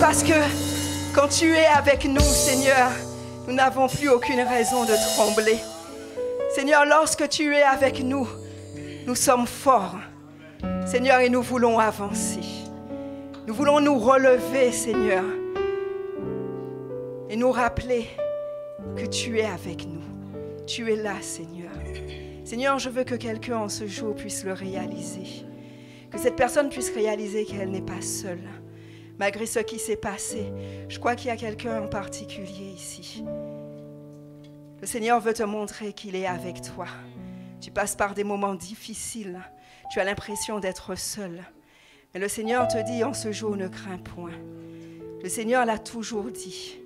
Parce que quand tu es avec nous, Seigneur, nous n'avons plus aucune raison de trembler. Seigneur, lorsque tu es avec nous, nous sommes forts. Seigneur, et nous voulons avancer. Nous voulons nous relever, Seigneur, et nous rappeler que tu es avec nous. Tu es là, Seigneur. Seigneur, je veux que quelqu'un en ce jour puisse le réaliser. Que cette personne puisse réaliser qu'elle n'est pas seule. Malgré ce qui s'est passé, je crois qu'il y a quelqu'un en particulier ici. Le Seigneur veut te montrer qu'il est avec toi. Tu passes par des moments difficiles. Tu as l'impression d'être seul. Mais le Seigneur te dit en ce jour, ne crains point. Le Seigneur l'a toujours dit.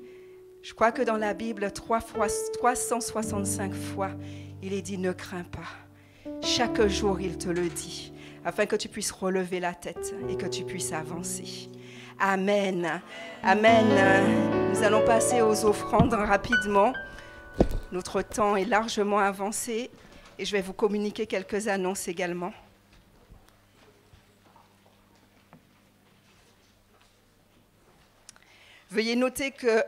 Je crois que dans la Bible, 365 fois, il est dit « Ne crains pas ». Chaque jour, il te le dit, afin que tu puisses relever la tête et que tu puisses avancer. Amen. Amen. Nous allons passer aux offrandes rapidement. Notre temps est largement avancé et je vais vous communiquer quelques annonces également. Veuillez noter que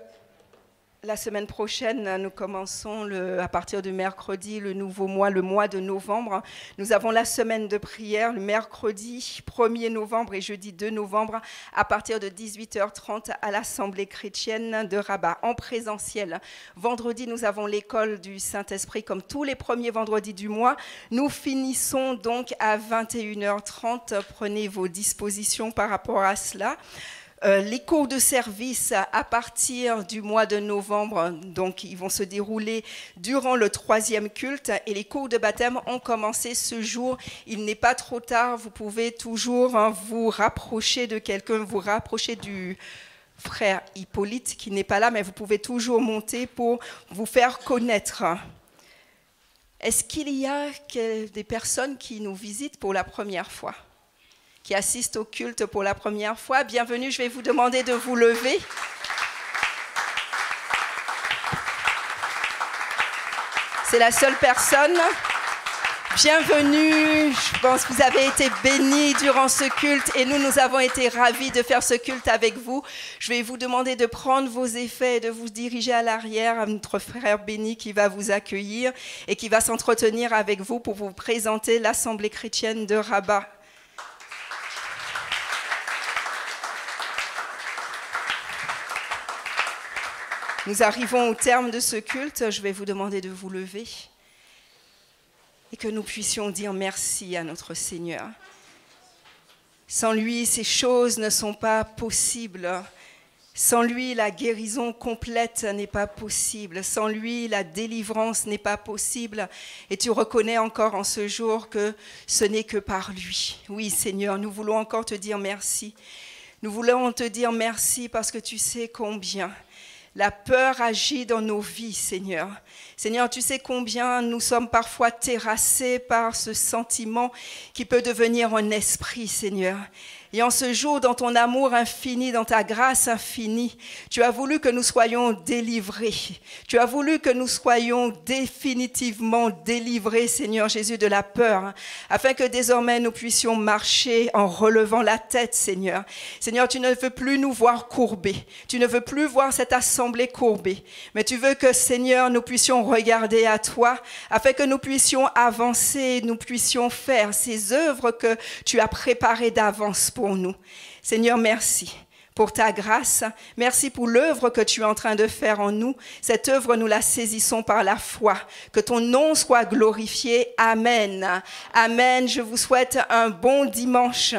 la semaine prochaine, nous commençons à partir du mercredi, le nouveau mois, le mois de novembre. Nous avons la semaine de prière, le mercredi 1er novembre et jeudi 2 novembre, à partir de 18h30 à l'Assemblée chrétienne de Rabat, en présentiel. Vendredi, nous avons l'école du Saint-Esprit, comme tous les premiers vendredis du mois. Nous finissons donc à 21h30. Prenez vos dispositions par rapport à cela. Les cours de service à partir du mois de novembre, donc ils vont se dérouler durant le 3e culte et les cours de baptême ont commencé ce jour. Il n'est pas trop tard, vous pouvez toujours vous rapprocher de quelqu'un, vous rapprocher du frère Hippolyte qui n'est pas là, mais vous pouvez toujours monter pour vous faire connaître. Est-ce qu'il y a des personnes qui nous visitent pour la première fois ? Qui assistent au culte pour la première fois, bienvenue, je vais vous demander de vous lever. C'est la seule personne. Bienvenue, je pense que vous avez été bénis durant ce culte et nous avons été ravis de faire ce culte avec vous. Je vais vous demander de prendre vos effets et de vous diriger à l'arrière à notre frère béni qui va vous accueillir et qui va s'entretenir avec vous pour vous présenter l'Assemblée chrétienne de Rabat. Nous arrivons au terme de ce culte. Je vais vous demander de vous lever et que nous puissions dire merci à notre Seigneur. Sans lui, ces choses ne sont pas possibles. Sans lui, la guérison complète n'est pas possible. Sans lui, la délivrance n'est pas possible. Et tu reconnais encore en ce jour que ce n'est que par lui. Oui, Seigneur, nous voulons encore te dire merci. Nous voulons te dire merci parce que tu sais combien la peur agit dans nos vies, Seigneur. Seigneur, tu sais combien nous sommes parfois terrassés par ce sentiment qui peut devenir un esprit, Seigneur. Et en ce jour, dans ton amour infini, dans ta grâce infinie, tu as voulu que nous soyons délivrés. Tu as voulu que nous soyons définitivement délivrés, Seigneur Jésus, de la peur, afin que désormais nous puissions marcher en relevant la tête, Seigneur. Seigneur, tu ne veux plus nous voir courbés. Tu ne veux plus voir cette assemblée courbée. Mais tu veux que, Seigneur, nous puissions regarder à toi, afin que nous puissions avancer, nous puissions faire ces œuvres que tu as préparées d'avance pour nous. Seigneur, merci pour ta grâce. Merci pour l'œuvre que tu es en train de faire en nous. Cette œuvre, nous la saisissons par la foi. Que ton nom soit glorifié. Amen. Amen. Je vous souhaite un bon dimanche.